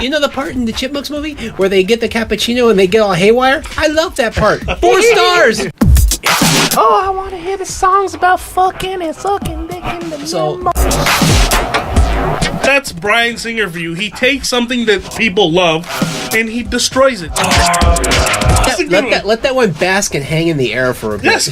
You know the part in the Chipmunks movie where they get the cappuccino and they get all haywire? I love that part. 4 stars. Oh, I want to hear the songs about fucking and sucking dick in the That's Bryan Singer for you. He takes something that people love and he destroys it. Let that one bask and hang in the air for a bit. Yes.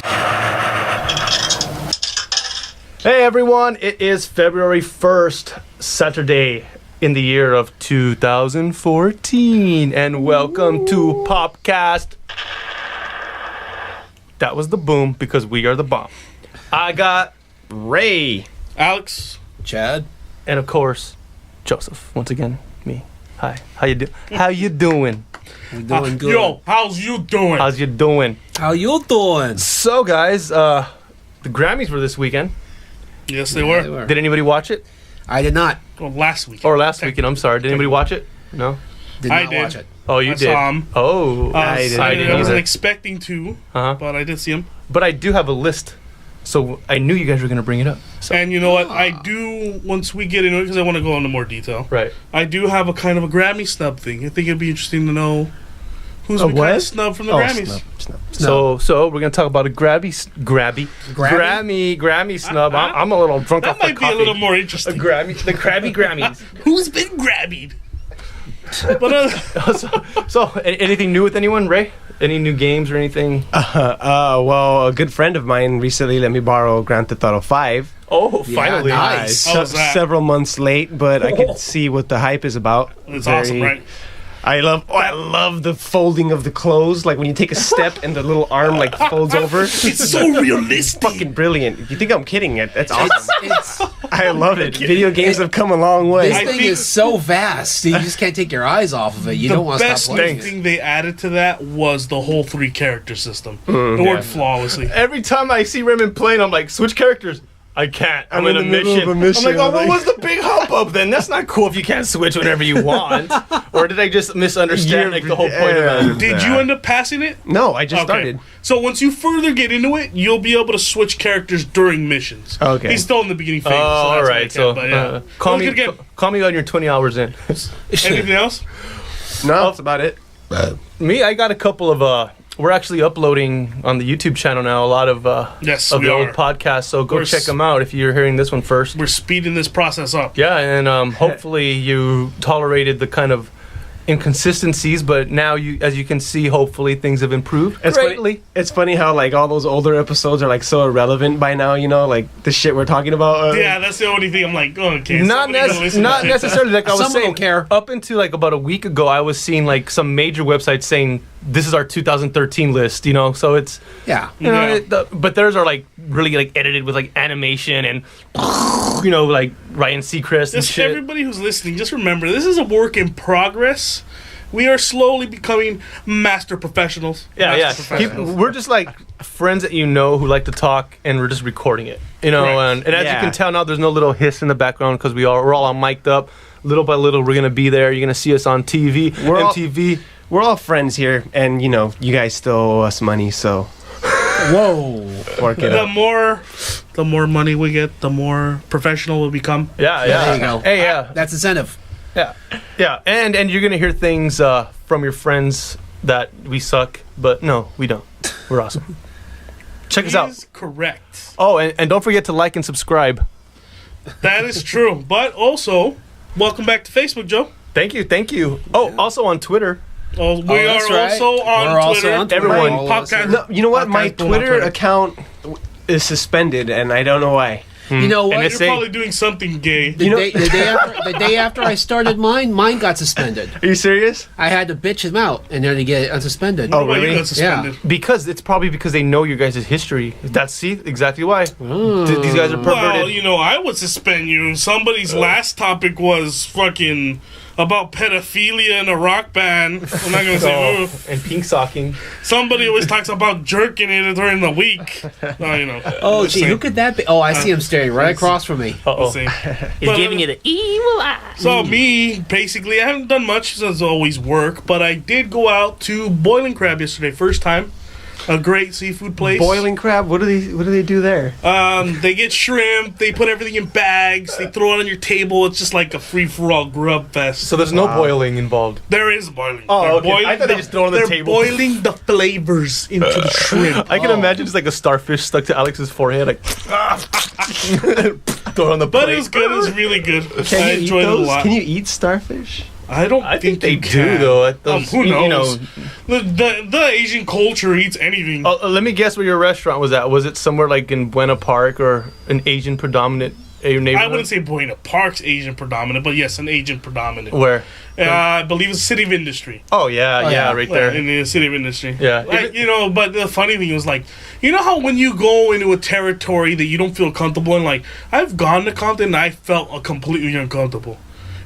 Hey everyone, it is February 1st, Saturday in the year of 2014, and welcome to Popcast. That was the boom because we are the bomb. I got Ray, Alex, Chad, and of course, Joseph. Once again, me. Hi. How you doing? We're doing good. Yo, how's you doing? How's you doing? How you doing? So guys, the Grammys were this weekend. Yes, they were. Did anybody watch it? I did not. Well, last week. Or last weekend, I'm sorry. Did anybody watch it? No? Did I not did. watch it. Oh, you I did? saw him. Oh, I didn't wasn't either. expecting to, Uh-huh. but I did see him. But I do have a list, so I knew you guys were going to bring it up. So. And you know what? I do, once we get into it, because I want to go into more detail, Right. I do have a kind of a Grammy snub thing. I think it'd be interesting to know who's A been kind what? of snubbed from the Grammys. Snub. So we're going to talk about a Grammy snub. I'm a little drunk That off my might be coffee. a little more A interesting. Grammy, the Krabby Grammys. Who's been grabbied? But so, anything new with anyone, Ray? Any new games or anything? Well, a good friend of mine recently let me borrow Grand Theft Auto 5. Oh, finally. nice. How was that? Several months late, but I could see what the hype is about. it's awesome, right? I love the folding of the clothes. Like when you take a step and the little arm like folds over. It's so realistic. Fucking brilliant. You think I'm kidding? That's awesome. It's I love it. Video games have come a long way. this I thing think- is so vast. You just can't take your eyes off of it. You don't want The to best stop playing. thing they added to that was the whole 3-character system. It worked flawlessly. Every time I see Raymond playing, I'm like, switch characters. I can't. I'm in the a middle mission. of a mission. I'm like, oh, what Like- was the big hump up then? That's not cool if you can't switch whenever you want. Or did I just misunderstand like the whole point of it? Did you end up passing it? No, I just started. So once you further get into it, you'll be able to switch characters during missions. Okay. He's still in the beginning phase. Oh, all that's right. So what I can, but, yeah. call It was a me. good game. Call me when you're 20 hours in. Anything else? No, that's about it. Me, I got a couple of. We're actually uploading on the YouTube channel now a lot of Yes, of we the are. old podcasts. So go We're check them out if you're hearing this one first. We're speeding this process up. Yeah, and hopefully you tolerated the kind of inconsistencies, but now as you can see, hopefully things have improved greatly. It's funny how like all those older episodes are like so irrelevant by now. You know, like the shit we're talking about. Yeah, that's the only thing I'm like, oh, okay. Not, somebody's gonna listen to not this. necessarily like I was Someone saying. will care. Up until like about a week ago, I was seeing like some major websites saying this is our 2013 list. You know, so it's Yeah. you know, Yeah. but theirs are like really like edited with like animation and you know like Ryan Seacrest and Just shit. everybody who's listening, just remember, this is a work in progress. We are slowly becoming master professionals. Yeah, Master yeah. professionals. We're just like friends that you know who like to talk, and we're just recording it. You know, Correct. and as you Yeah. can tell now, there's no little hiss in the background because we're all mic'd up. Little by little, we're gonna be there. You're gonna see us on TV, We're all- MTV. We're all friends here, and you know, you guys still owe us money, so Whoa. work it the out. more money we get, the more professional we'll become. Yeah, There you go. Hey, yeah, That's incentive. yeah. And you're gonna hear things from your friends that we suck, but no, we don't. We're awesome. Check us out. Is correct. Oh, and don't forget to like and subscribe. That is true. But also, welcome back to Facebook, Joe. Thank you. Oh, also on Twitter. Oh, we are that's right. also on We're also Twitter. on Twitter. Everyone- All of us Podcast. are. No, you know what? My Podcast Boom on Twitter Twitter. account is suspended, and I don't know why. You know what? And You're it's probably doing something gay. The day after I started mine got suspended. Are you serious? I had to bitch them out, and then they get unsuspended. Oh, Why you really? got suspended? Because it's probably because they know your guys' history. That's exactly why. These guys are perverted. Well, you know, I would suspend you. Somebody's last topic was fucking about pedophilia in a rock band. I'm not gonna say. And pink socking. Somebody always talks about jerking it during the week. No, you know. Oh, Just gee, who saying. could that be? Oh, I see him staring right across from me. Just saying. He's But, giving you the evil eye. So me, basically, I haven't done much since always work, but I did go out to Boiling Crab yesterday, first time. a great seafood place. Boiling crab. What do they do there? They get shrimp. They put everything in bags. They throw it on your table. It's just like a free for all grub fest. So there's no boiling involved. There is boiling. Oh, They're okay. boiling I thought they just throw it on the they're table. boiling the flavors into the shrimp. I can imagine just like a starfish stuck to Alex's forehead, like throw it on the plate. But it was good. It was really good. Can I you eat enjoyed it a those? lot. Can you eat starfish? I don't I think they you do can. though. At those, Who knows? You know, The Asian culture eats anything. let me guess where your restaurant was at. Was it somewhere like in Buena Park or an Asian predominant neighborhood? I wouldn't say Buena Park's Asian predominant, but yes, an Asian predominant. Where. I believe it's City of Industry. Oh yeah, yeah. right there. In the City of Industry. Yeah. Like, but the funny thing was like, you know how when you go into a territory that you don't feel comfortable in, like, I've gone to Compton and I felt completely uncomfortable.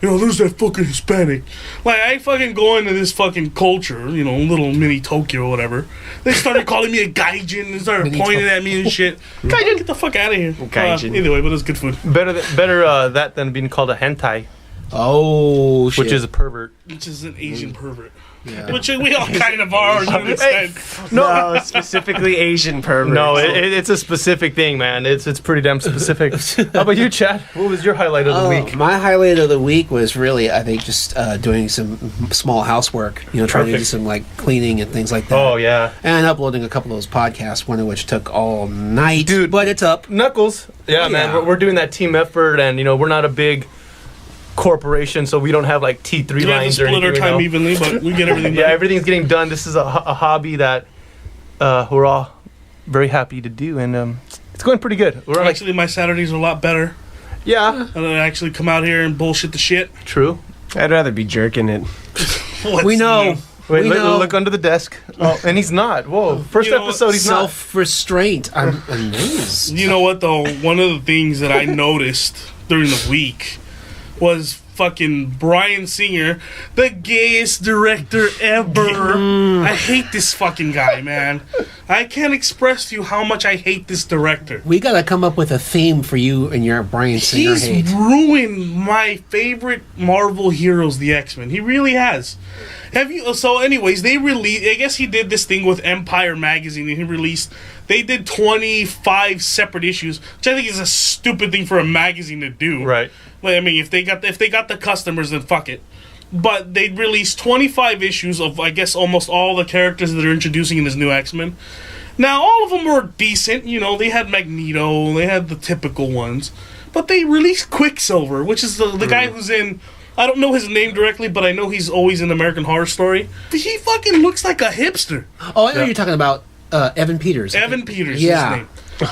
There's that fucking Hispanic. Like, I fucking go into this fucking culture, little mini Tokyo or whatever. They started calling me a gaijin and started pointing at me and shit. Gaijin, get the fuck out of here. Gaijin. Anyway, but it's good food. Better that than being called a hentai, Oh, shit. which is a pervert. Which is an Asian pervert. Yeah. Which we all kind of are to an extent. No, specifically Asian perverts. No, it's a specific thing, man. It's pretty damn specific. How about you, Chad? What was your highlight of the week? My highlight of the week was really, I think, just doing some small housework. Trying to do Perfect. some like cleaning and things like that. Oh yeah, And uploading a couple of those podcasts, one of which took all night. Dude. But it's up. Knuckles. Yeah, Oh, man. yeah. We're doing that team effort, and we're not a big corporation, so we don't have like T3 We have to lines or split our anything. time evenly, but we get everything Yeah, done. everything's getting done. This is a hobby that we're all very happy to do, and it's going pretty good. We're like, Actually, my Saturdays are a lot better. yeah, And I actually come out here and bullshit the shit. true. I'd rather be jerking it. We know. Wait, We look, know. look under the desk. Oh, and he's not. Whoa, first You know, episode, he's not. Self-restraint. I'm amazed. You know what, though? One of the things that I noticed during the week was fucking Bryan Singer, the gayest director ever. I hate this fucking guy, man. I can't express to you how much I hate this director. We got to come up with a theme for you and your Bryan Singer He's hate. ruined my favorite Marvel heroes, the X-Men. He really has. So anyways, they released, I guess he did this thing with Empire magazine, and they did 25 separate issues, which I think is a stupid thing for a magazine to do. Right. Like, I mean, if they got the customers, then fuck it. But they released 25 issues of, I guess, almost all the characters that they're introducing in this new X-Men. Now, all of them were decent. They had Magneto, they had the typical ones. But they released Quicksilver, which is the guy who's in... I don't know his name directly, but I know he's always in American Horror Story. He fucking looks like a hipster. Oh, I know you're talking about Evan Peters. Evan Peters Yeah. is his name.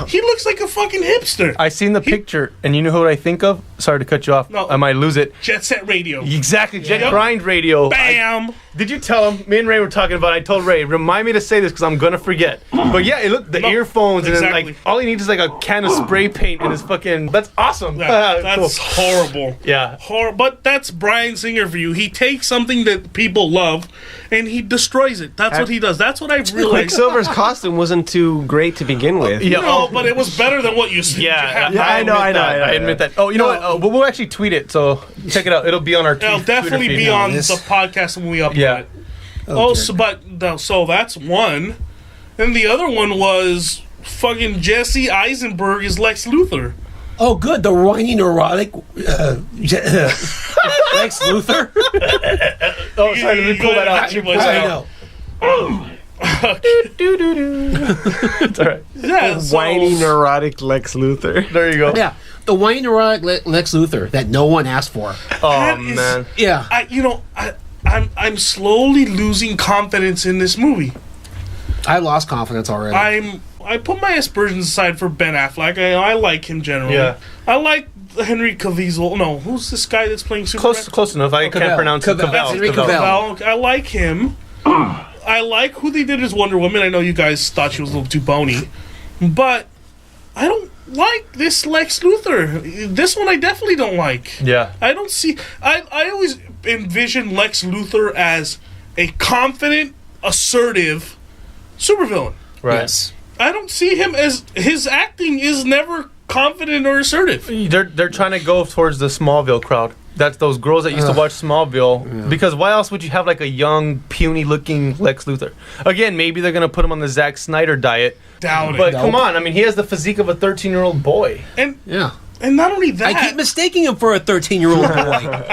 He looks like a fucking hipster. I seen the picture, and you know what I think of? Sorry to cut you off. No. I might lose it. Jet Set Radio. Exactly, Jet Yep. Grind Radio. Bam! Did you tell him? Me and Ray were talking about it. I told Ray, remind me to say this because I'm going to forget. But yeah, the No, earphones, and then exactly. like all he needs is like a can of spray paint in his fucking... That's awesome. That's Cool. horrible. Yeah. But that's Bryan Singer for you. He takes something that people love and he destroys it. That's what he does. That's what I realized. Quicksilver's costume wasn't too great to begin with. Yeah. No, but it was better than what you said. Yeah, I know, I admit that. Oh, you know what? But we'll actually tweet it, so check it out. It'll be on our It'll Twitter definitely feed. be on This- the podcast when we upload Yeah. it. Oh, So that's one. And the other one was fucking Jesse Eisenberg is Lex Luthor. Oh, good. The whiny neurotic Lex Luthor. Oh, sorry, let me pull that out. You Let me pull that out. I know. It's all right. Yeah, so, Whiny, neurotic Lex Luthor. There you go. Yeah, the whiny neurotic Lex Luthor that no one asked for. Oh, That is- man. Yeah. I'm slowly losing confidence in this movie. I lost confidence already. I put my aspersions aside for Ben Affleck. I like him generally. Yeah. I like Henry Cavill. No, who's this guy that's playing Superman? Close enough. I can't Cavill. pronounce it. Cavill. That's Henry Cavill. Cavill. I like him. I like who they did as Wonder Woman. I know you guys thought she was a little too bony, but I don't like this Lex Luthor. This one I definitely don't like. Yeah. I don't see. I always envision Lex Luthor as a confident, assertive supervillain. Right. Yes. I don't see him as his acting is never confident or assertive. They're trying to go towards the Smallville crowd. That's those girls that used to watch Smallville. Because why else would you have like a young, puny-looking Lex Luthor? Again, maybe they're gonna put him on the Zack Snyder diet. Doubt it. But come on, I mean, he has the physique of a 13-year-old boy. And Yeah. and not only that, I keep mistaking him for a 13-year-old boy.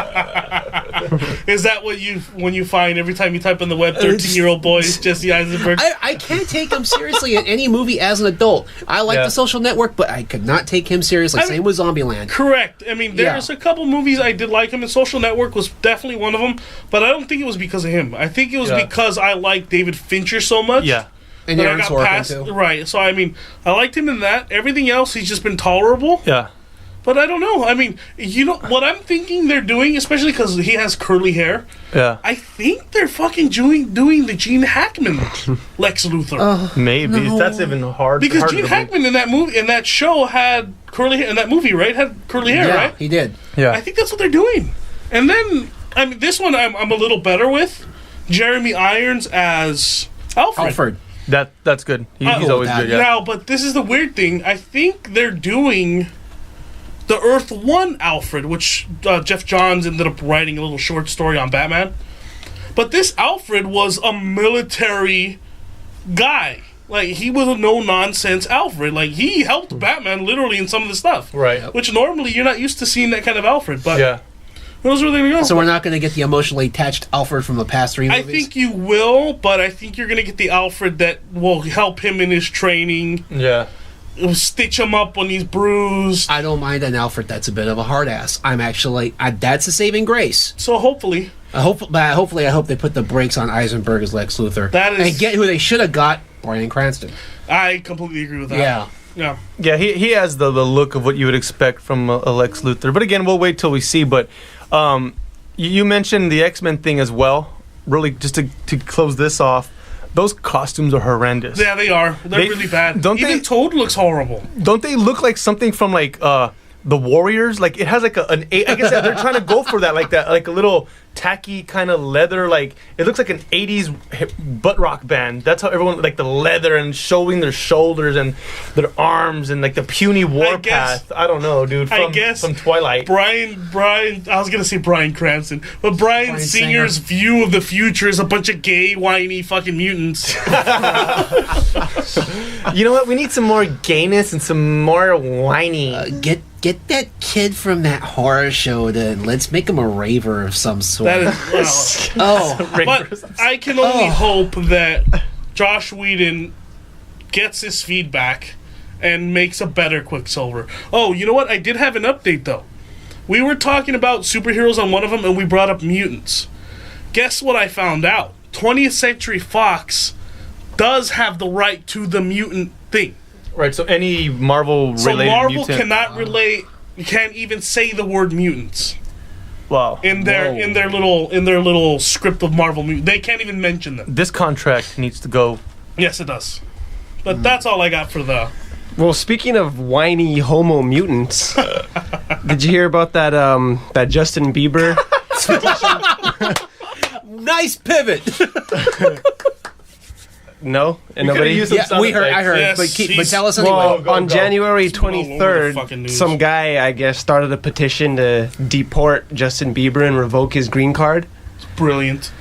is that what when you find every time you type in the web 13-year-old boy is Jesse Eisenberg? I can't take him seriously in any movie as an adult. I like Yeah. The Social Network, but I could not take him seriously. Same with Zombieland. Correct. I mean, there's a couple movies I did like him in. Social Network was definitely one of them, but I don't think it was because of him. I think it was because I like David Fincher so much. Yeah. And that I Aaron got Sorkin, past too. right. So I mean, I liked him in that. Everything else, he's just been tolerable. Yeah. But I don't know. I mean, you know what I'm thinking they're doing, especially because he has curly hair. Yeah. I think they're fucking doing the Gene Hackman Lex Luthor. Maybe. That's even hard. Because harder Gene to believe. Hackman in that movie, in that show, had curly hair. In that movie, right? Had curly hair, Yeah, right? he did. Yeah. I think that's what they're doing. And then, I mean, this one I'm a little better with. Jeremy Irons as Alfred. That's good. He's always that. good. Yeah. Now, but this is the weird thing. I think they're doing the Earth 1 Alfred, which Jeff Johns ended up writing a little short story on Batman. But this Alfred was a military guy. Like, he was a no-nonsense Alfred. Like, he helped Batman literally in some of the stuff. Right. Which normally you're not used to seeing that kind of Alfred. But Yeah. those are the things. So we're not going to get the emotionally attached Alfred from the past 3 movies? I think you will, but I think you're going to get the Alfred that will help him in his training. Yeah. It'll stitch him up when he's bruised. I don't mind an Alfred that's a bit of a hard ass. I'm actually... that's a saving grace. So hopefully... Hopefully, I hope they put the brakes on Eisenberg as Lex Luthor. That is- And get who they should have got, Bryan Cranston. I completely agree with that. Yeah. Yeah. Yeah, he has the look of what you would expect from a Lex Luthor. But again, we'll wait till we see. But you mentioned the X-Men thing as well. Really, just to close this off, those costumes are horrendous. Yeah, they are. They're They- really bad. don't Even they- Toad looks horrible. Don't they look like something from like the Warriors? Like it has like I guess they're trying to go for that, like a little tacky kind of leather. Like it looks like an '80s butt rock band. That's how everyone like the leather and showing their shoulders and their arms and like the puny warpath. I don't know, dude. I guess from Twilight. Brian. I was gonna say Bryan Cranston, but Bryan Singer's view of the future is a bunch of gay, whiny fucking mutants. You know what? We need some more gayness and some more whiny. Get that kid from that horror show then. Let's make him a raver of some sort. That is. oh, But I can only hope that Josh Whedon gets his feedback and makes a better Quicksilver. Oh, you know what? I did have an update, though. We were talking about superheroes on one of them, and we brought up mutants. Guess what I found out? 20th Century Fox does have the right to the mutant thing. Right, so any Marvel-related So Marvel mutant. cannot relate, can't even say the word mutants. Wow. In their little script of Marvel mutants. They can't even mention them. This contract needs to go. Yes, it does. But that's all I got for the... Well, speaking of whiny homo mutants, did you hear about that that Justin Bieber? nice pivot. No, and We could've nobody. used some Yeah, sound we heard. I effects. heard. Yes, But tell us anyway. Well, Go, on go. January It's been all over the 23rd, fucking news. some guy, I guess, started a petition to deport Justin Bieber and revoke his green card. Brilliant.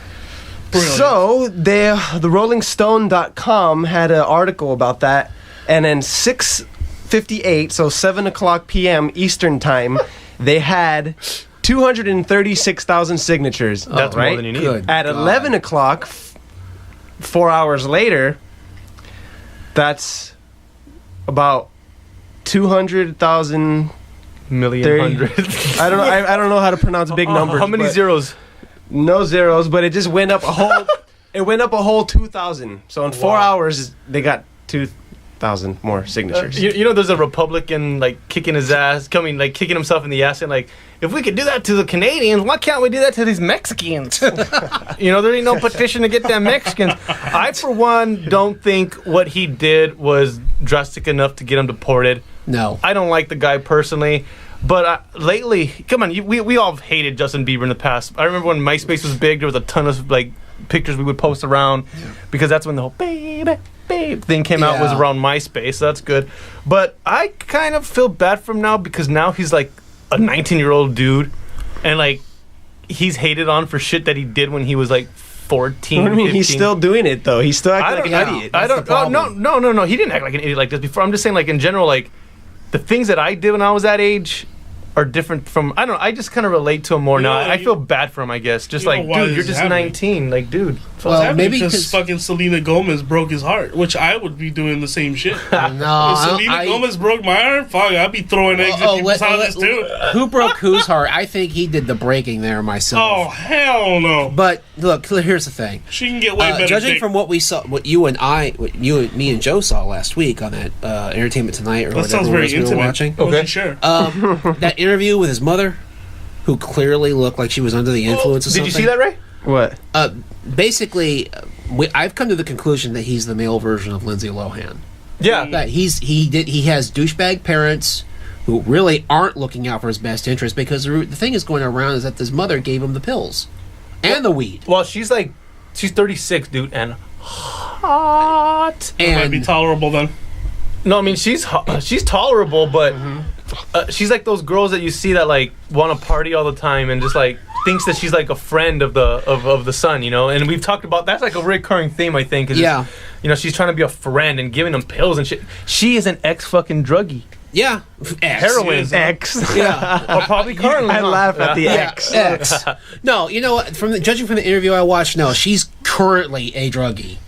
Brilliant. So, the RollingStone.com had an article about that, and then 6:58, so 7 o'clock p.m. Eastern Time, they had 236,000 signatures. That's more right? than you need. Good At God. 11 o'clock, 4 hours later, that's about 200,000. Million 30. hundred. I don't know. I don't know how to pronounce big numbers. How many but zeros? No zeros, but it just went up a whole. It went up a whole 2,000. So in 4 hours, they got 2,000 more signatures. You know, there's a Republican like kicking his ass, kicking himself in the ass, and like, if we could do that to the Canadians, why can't we do that to these Mexicans? You know, there ain't no petition to get them Mexicans. I, for one, don't think what he did was drastic enough to get him deported. No. I don't like the guy personally, but lately, come on, we all hated Justin Bieber in the past. I remember when MySpace was big, there was a ton of like pictures we would post around because that's when the whole baby thing came out, was Yeah. around MySpace, so that's good. But I kind of feel bad for him now because now he's like a 19-year-old dude and like he's hated on for shit that he did when he was like 14. What do you mean? 15. He's still doing it though. He's still acting like an idiot. I don't. That's the No. He didn't act like an idiot like this before. I'm just saying, like in general, like the things that I did when I was that age are different from. I don't know. I just kind of relate to him more now. I feel bad for him, I guess. Just like, dude, you're just 19. Like, dude. Well, maybe because fucking Selena Gomez broke his heart, which I would be doing the same shit. No, If Selena Gomez broke my heart, fuck, I'd be throwing eggs at people's houses too. Who broke whose heart? I think he did the breaking there myself. Oh hell no! But look, here's the thing. She can get way better. Judging from what we saw, what you and me and Joe saw last week on that Entertainment Tonight or That whatever sounds it very was we were intimate. watching. Okay, sure. That interview with his mother, who clearly looked like she was under the influence of Did something. you see that, Ray? What? Basically, I've come to the conclusion that he's the male version of Lindsay Lohan. Yeah. That he has douchebag parents who really aren't looking out for his best interest, because the thing is going around is that his mother gave him the pills and the weed. Well, she's 36, dude, and hot. That might be And tolerable then. No, I mean she's tolerable, but she's like those girls that you see that like want to party all the time and just like thinks that she's like a friend of the son, you know. And we've talked about that's like a recurring theme, I think. Yeah. You know, she's trying to be a friend and giving them pills and shit. She is an ex-fucking druggie. yeah, Heroin. X. yeah. Or probably currently. I laugh at the Yeah, X. X. No, you know what? Judging from the interview I watched, no, she's currently a druggie.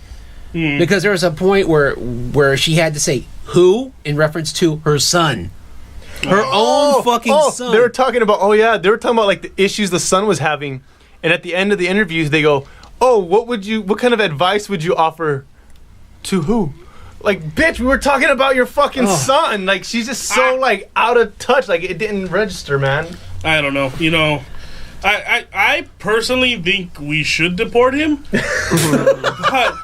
Because there was a point where she had to say "who" in reference to her son, her own fucking son. They were talking about like the issues the son was having, and at the end of the interviews they go, "Oh, what kind of advice would you offer to who?" Like, bitch, we were talking about your fucking son. Like, she's just so like out of touch. Like, it didn't register, man. I don't know. You know, I personally think we should deport him. But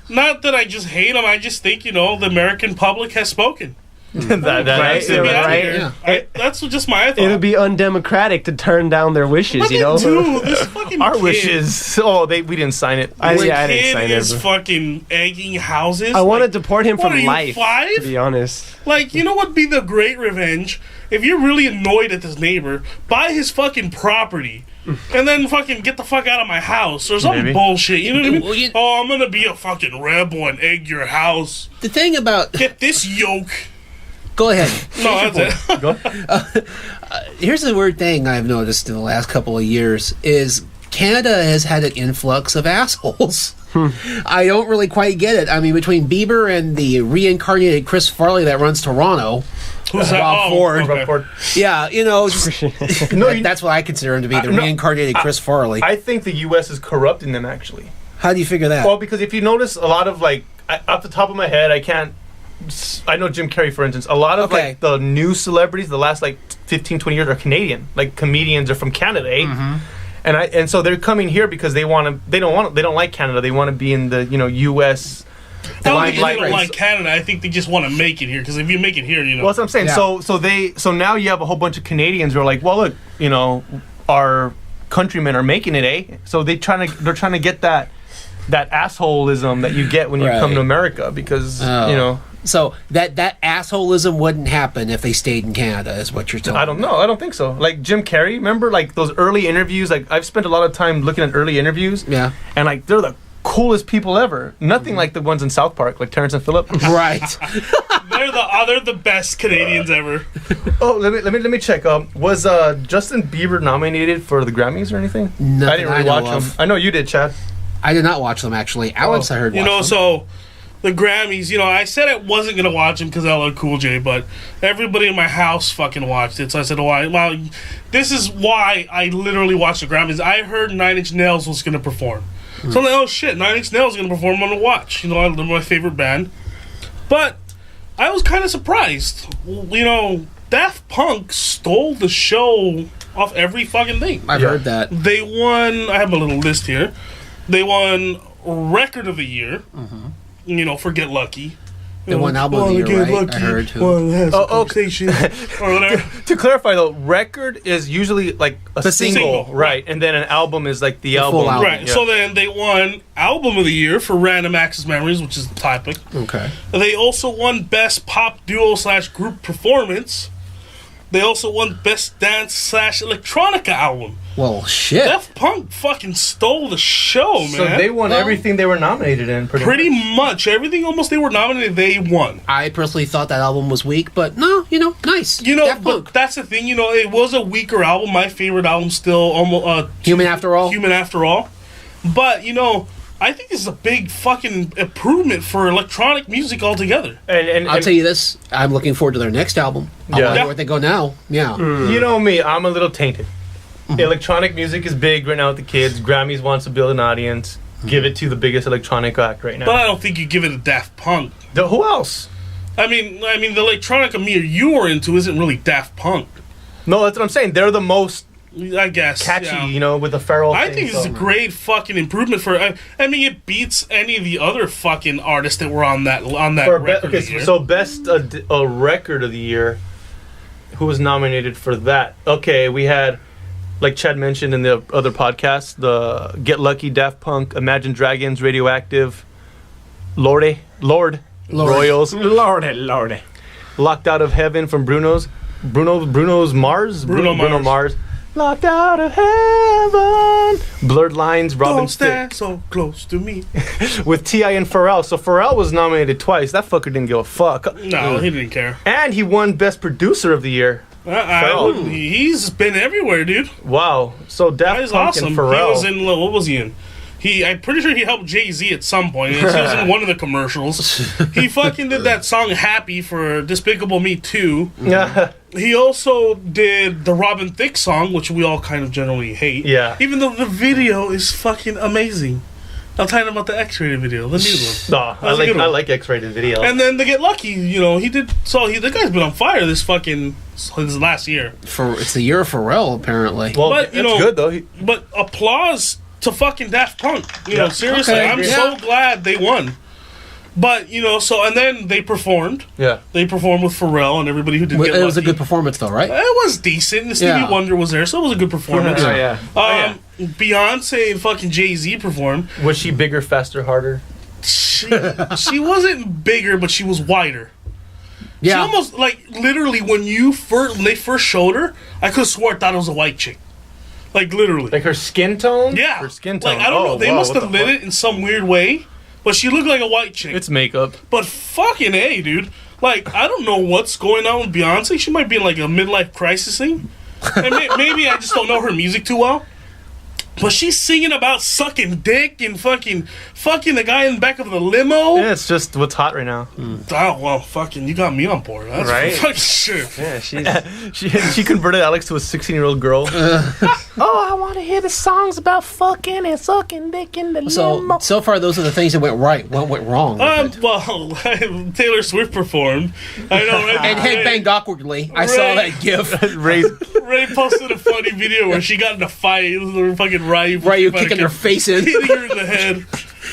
not that I just hate him. I just think, you know, the American public has spoken. That Right, Get me out of here. Yeah. That's just my thought. It'll be undemocratic to turn down their wishes, you know? Dude, this fucking Our kid, wishes. We didn't sign it. I This didn't kid sign is it. fucking egging houses. I want to Like, deport him what from are you, life, 5? to be honest. Like, you know what would be the great revenge? If you're really annoyed at this neighbor, buy his fucking property. And then fucking get the fuck out of my house or some Maybe. bullshit. You know what I mean? Well, Oh, I'm gonna be a fucking rebel and egg your house. The thing about Get this yoke. go ahead. No, that's it. Here's the weird thing I've noticed in the last couple of years is Canada has had an influx of assholes. I don't really quite get it. I mean, between Bieber and the reincarnated Chris Farley that runs Toronto, Who's that? Rob Oh, Ford. okay. yeah, you know, just, No, that's what I consider him to be, the no, reincarnated Chris Farley. I think the U.S. is corrupting them, actually. How do you figure that? Well, because if you notice, a lot of like, off the top of my head, I know Jim Carrey, for instance. A lot of Okay. like the new celebrities, the last like 15, 20 years are Canadian. Like comedians are from Canada, eh? And so they're coming here because they don't like Canada. They want to be in the U.S. I don't think they Like- don't like Canada. I think they just want to make it here. Because if you make it here, you know. Well, that's what I'm saying. Yeah. So now you have a whole bunch of Canadians who are like, well, look, our countrymen are making it, eh? So they're trying to get that assholeism that you get when you come Right. to America because So that assholeism wouldn't happen if they stayed in Canada, is what you're telling me. I don't know. I don't think so. Like Jim Carrey, remember like those early interviews? Like I've spent a lot of time looking at early interviews. Yeah. And like they're the coolest people ever. Nothing like the ones in South Park, like Terrence and Phillip. Right. They're the best Canadians ever. Oh, let me check. Was Justin Bieber nominated for the Grammys or anything? Nothing I didn't really I know watch of. them. I know you did, Chad. I did not watch them, actually. Alex, I heard You watch know, them. so the Grammys, I said I wasn't going to watch them because I love Cool J, but everybody in my house fucking watched it. So I said, well, this is why I literally watched the Grammys. I heard 9 Inch Nails was going to perform. So I'm like, oh shit, 9 Inch Nails is going to perform, I'm going to watch. They're my favorite band. But I was kind of surprised. Daft Punk stole the show off every fucking thing. I've heard that. They won, I have a little list here. They won Record of the Year, for Get Lucky. They won Album of the Year, right? I heard, too. Conversation. Or whatever. To clarify though, record is usually like a The single, single, right? And then an album is like the album. full album. Right, so then they won Album of the Year for Random Access Memories, which is the topic. Okay. They also won Best Pop Duo / Group Performance. They also won Best Dance / Electronica Album. Well, shit. Daft Punk fucking stole the show, man. So they won everything they were nominated in. Pretty much everything almost they were nominated, they won. I personally thought that album was weak, but no, nice. Daft Punk. That's the thing. It was a weaker album. My favorite album still almost Human After All. Human After All. But I think this is a big fucking improvement for electronic music altogether. And I'll tell you this: I'm looking forward to their next album. I want to hear where they go now. Yeah. You know me, I'm a little tainted. Electronic music is big right now with the kids. Grammys wants to build an audience. Give it to the biggest electronic act right now. But I don't think you give it to Daft Punk. Who else? I mean, the electronica me or you are into isn't really Daft Punk. No, that's what I'm saying. They're the most, I guess, catchy, with the feral I thing, think it's a great fucking improvement for. I mean, it beats any of the other fucking artists that were on that record. Okay, so best a record of the year. Who was nominated for that? Okay, we had, like Chad mentioned in the other podcast, the Get Lucky, Daft Punk, Imagine Dragons, Radioactive, Lorde. Royals, Lordy. Locked Out of Heaven from Bruno's Mars, Bruno Mars. Locked Out of Heaven, Blurred Lines, Robin Don't stand Thicke, so close to me. with T.I. and Pharrell. So Pharrell was nominated twice. That fucker didn't give a fuck. No, he didn't care. And he won Best Producer of the Year. He's been everywhere, dude. Wow. So Daft That is Punk awesome. and Pharrell. He was in, what was he in? I'm pretty sure he helped Jay-Z at some point. He was in one of the commercials. He fucking did that song Happy for Despicable Me 2. Yeah. He also did the Robin Thicke song, which we all kind of generally hate. Yeah. Even though the video is fucking amazing. I'm talking about the X-rated video, the new one. No, I like X-rated video. And then to Get Lucky, he did. So the guy's been on fire this last year. It's the year of Pharrell, apparently. Well, But, it's good though. But applause to fucking Daft Punk. Seriously, Okay, I'm yeah. so glad they won. But and then they performed. Yeah. They performed with Pharrell and everybody who did. Get It was a Lucky. good performance, though, right? It was decent. Stevie Yeah. Wonder was there, so it was a good performance. Yeah. Beyonce and fucking Jay-Z performed. Was she bigger, faster, harder? She wasn't bigger, but she was wider. Yeah. She almost literally when they first showed her, I could have swore I thought it was a white chick. Like literally. Like her skin tone? Yeah. Her skin tone. I don't know. They must have lit it in some weird way, but she looked like a white chick. It's makeup. But fucking A, dude. I don't know what's going on with Beyonce. She might be in a midlife crisis thing. And maybe I just don't know her music too well. But she's singing about sucking dick and fucking the guy in the back of the limo. Yeah, it's just what's hot right now. Oh, well, fucking, you got me on board. That's Right? fucking shit. Yeah, She converted Alex to a 16-year-old girl. I want to hear the songs about fucking and sucking dick in the limo. So far, those are the things that went right. What went wrong? with it? Well, Taylor Swift performed. I know, right? And headbanged awkwardly. I saw that gif. Ray posted a funny video where she got in a fight. It was a fucking Ryu kicking her face in. hitting her in the head.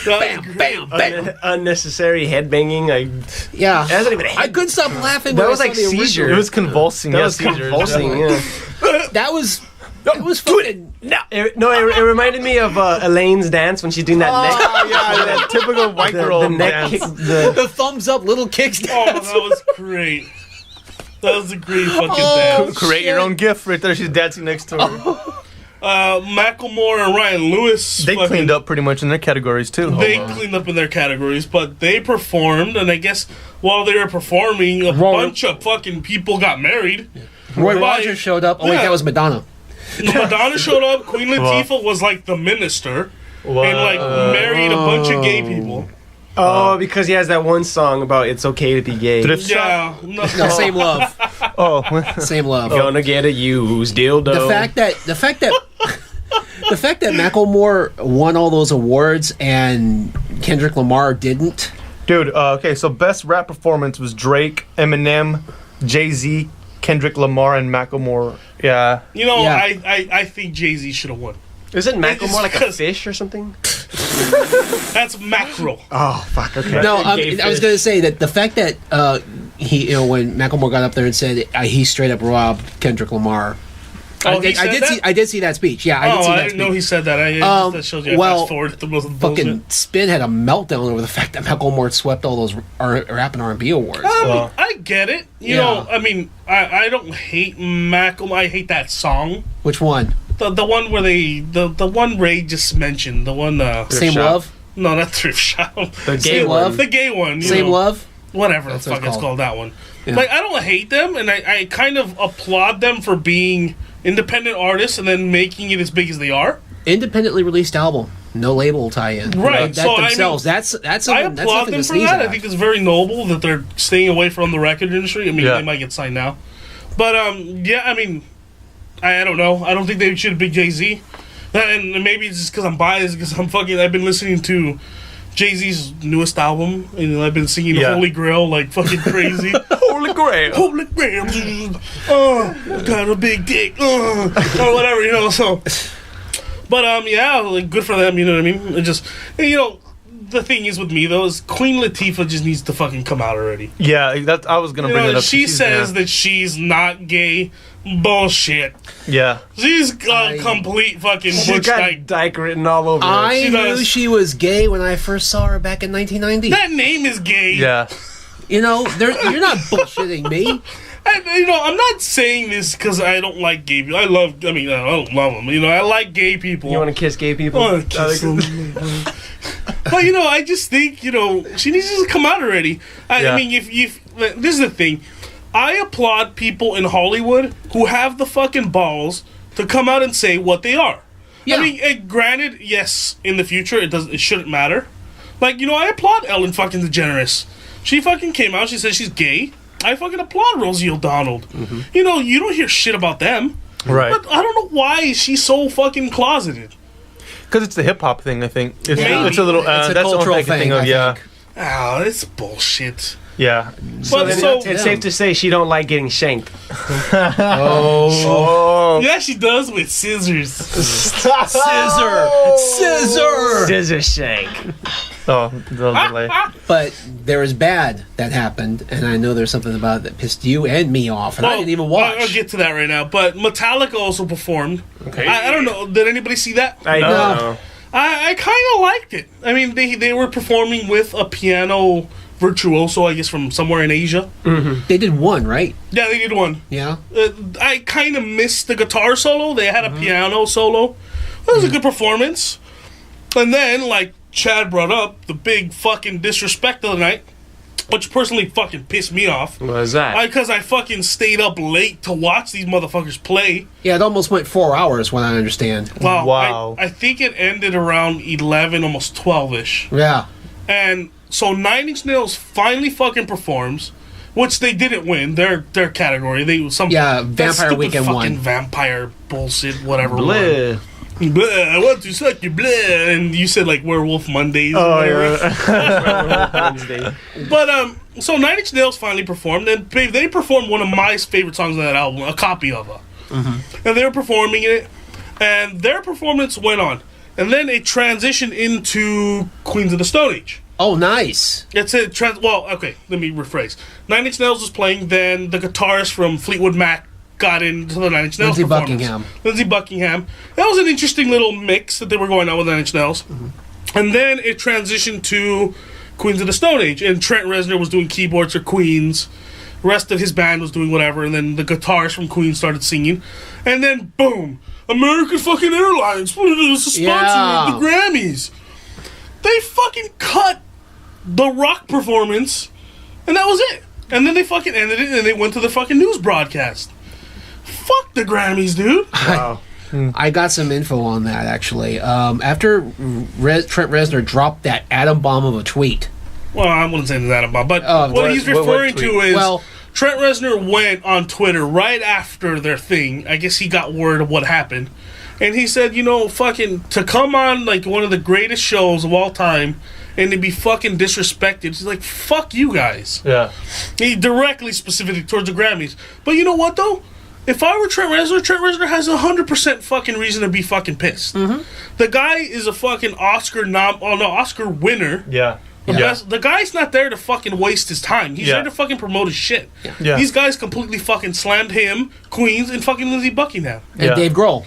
Bam, bam, bam. Unnecessary headbanging. Yeah. That wasn't even I couldn't stop laughing. That when was I saw like the original. seizure. It was convulsing. That Yeah, was seizures. convulsing. Yeah. That was fucking. It reminded me of Elaine's dance when she's doing that neck. Oh, yeah, that typical white girl the neck dance. kick. The thumbs up, little kicks Oh, dance. that was great. That was a great fucking Oh, dance. Create your own gift right there. She's dancing next to her. Macklemore and Ryan Lewis. They cleaned up pretty much in their categories too. They cleaned up in their categories, but they performed, and I guess while they were performing, a bunch of fucking people got married. Roy Right. Rogers showed up. Oh, wait, Yeah. that was Madonna. Madonna showed up. Queen Latifah was like the minister, and married a bunch of gay people. Oh, because he has that one song about it's okay to be gay. Thrift shop. Yeah, No, same love. Oh, Same love. Gonna get a used dildo. The fact that the fact that Macklemore won all those awards and Kendrick Lamar didn't. dude. Okay, so best rap performance was Drake, Eminem, Jay-Z, Kendrick Lamar, and Macklemore. Yeah. Yeah. I think Jay-Z should have won. Isn't Macklemore like a because- fish or something? That's mackerel. Oh fuck. Okay. No, Gay I was fish. going to say that the fact that he, when Macklemore got up there and said he straight up robbed Kendrick Lamar. Oh, he said that? I did see that speech. Yeah, I did see that I didn't know he said that. That shows you well, fast forward the most Fucking bullshit. Spin had a meltdown over the fact that Macklemore swept all those rap and R&B awards. I get it. You Yeah. know, I mean, I don't hate Macklemore. I hate that song. Which one? The one where the one Ray just mentioned. The one. Same Shop. Love? No, not Thrift Shop. The gay Same one. Love? The gay one. Same Love? Whatever That's the what fuck it's called, that one. Yeah. Like, I don't hate them, and I kind of applaud them for being independent artists and then making it as big as they are. Independently released album. No label tie-in. Right. That So, themselves. I mean, that's I that's applaud nothing them to for sneeze that. at. I think it's very noble that they're staying away from the record industry. I mean, they might get signed now. But, yeah, I mean, I don't know. I don't think they should be Jay-Z. And maybe it's just because I'm biased, because I've been listening to Jay-Z's newest album, and I've been singing Holy Grail like fucking crazy. Holy Grail. Holy Grail. Got a big dick. Or whatever, you know, so. But, yeah, like, good for them, you know what I mean? It just, you know, the thing is with me, though, is Queen Latifah just needs to fucking come out already. Yeah, I was going to bring it up. She says that she's not gay. Bullshit. Yeah. She's a complete fucking She butch got dyke. dyke written all over her. I She knew does. she was gay when I first saw her back in 1990. That name is gay. Yeah. You know, you're not bullshitting me. You know, I'm not saying this because I don't like gay people. I don't love them. You know, I like gay people. You want to kiss gay people? I wanna kiss them. But, you know, I just think, you know, she needs to come out already. I mean, if this is the thing. I applaud people in Hollywood who have the fucking balls to come out and say what they are. Yeah. I mean, granted, yes, in the future it shouldn't matter. Like, you know, I applaud Ellen fucking DeGeneres. She fucking came out, she said she's gay. I fucking applaud Rosie O'Donnell. Mm-hmm. You know, you don't hear shit about them. Right. But I don't know why she's so fucking closeted. Because it's the hip hop thing, I think. It's a little. It's a that's cultural the only thing, I yeah. think. Oh, it's bullshit. Yeah. But so It's safe to say she don't like getting shanked. Oh. yeah, she does with scissors. Scissor shank. Oh, the delay. But there was bad that happened, and I know there's something about it that pissed you and me off, and I didn't even watch. I'll get to that right now. But Metallica also performed. Okay. I don't know. Did anybody see that? I know. I kind of liked it. I mean, they were performing with a piano virtuoso, I guess, from somewhere in Asia. Mm-hmm. They did one, right? Yeah, they did one. Yeah. I kind of missed the guitar solo. They had a piano solo. It was a good performance. And then, like Chad brought up, the big fucking disrespect of the night, which personally fucking pissed me off. What is that? Because I fucking stayed up late to watch these motherfuckers play. Yeah, it almost went 4 hours, what I understand. Wow. I think it ended around 11, almost 12-ish. Yeah. And so 9 Inch Nails finally fucking performs, which they didn't win their category. They Vampire Weekend fucking won. Vampire bullshit, whatever. Bleh. Bleh, I want to suck your bleh. And you said like Werewolf Mondays. Oh, yeah. Wednesday. But so 9 Inch Nails finally performed, and they performed one of my favorite songs on that album, a copy of it. Mm-hmm. And they were performing it, and their performance went on, and then it transitioned into Queens of the Stone Age. Oh, nice. It's a well, okay, let me rephrase. 9 Inch Nails was playing, then the guitarist from Fleetwood Mac got into the 9 Inch Nails performance. Lindsey Buckingham. That was an interesting little mix that they were going on with 9 Inch Nails. Mm-hmm. And then it transitioned to Queens of the Stone Age, and Trent Reznor was doing keyboards for Queens. The rest of his band was doing whatever, and then the guitarist from Queens started singing. And then, boom, American fucking Airlines was a sponsor of the Grammys. They fucking cut the rock performance, and that was it. And then they fucking ended it, and they went to the fucking news broadcast. Fuck the Grammys, dude. Wow. I got some info on that, actually. After Trent Reznor dropped that atom bomb of a tweet. Well, I wouldn't say that about, but what he's referring to is Trent Reznor went on Twitter right after their thing. I guess he got word of what happened. And he said, you know, fucking, to come on, like, one of the greatest shows of all time and to be fucking disrespected. He's like, fuck you guys. Yeah. He directly specifically towards the Grammys. But you know what, though? If I were Trent Reznor has 100% fucking reason to be fucking pissed. Mm-hmm. The guy is a fucking Oscar winner. Yeah. The guy's not there to fucking waste his time. He's there to fucking promote his shit. Yeah. These guys completely fucking slammed him, Queens, and fucking Lindsey Buckingham. And Dave Grohl.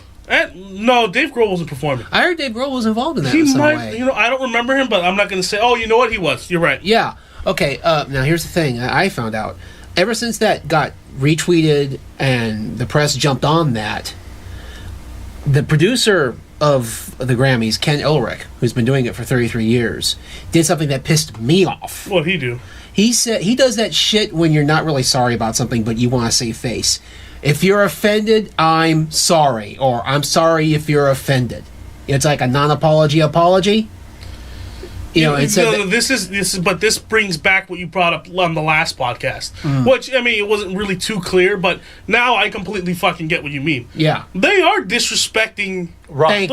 No, Dave Grohl wasn't performing. I heard Dave Grohl was involved in that He in some might, way. I don't remember him, but I'm not going to say, oh, you know what, he was. You're right. Yeah. Okay, now here's the thing I found out. Ever since that got retweeted and the press jumped on that, the producer of the Grammys, Ken Ulrich, who's been doing it for 33 years, did something that pissed me off. What'd he do? He said he does that shit when you're not really sorry about something, but you want to save face. If you're offended, I'm sorry, or I'm sorry if you're offended. It's like a non-apology apology. But this brings back what you brought up on the last podcast, which, I mean, it wasn't really too clear, but now I completely fucking get what you mean. Yeah. They are disrespecting the rock and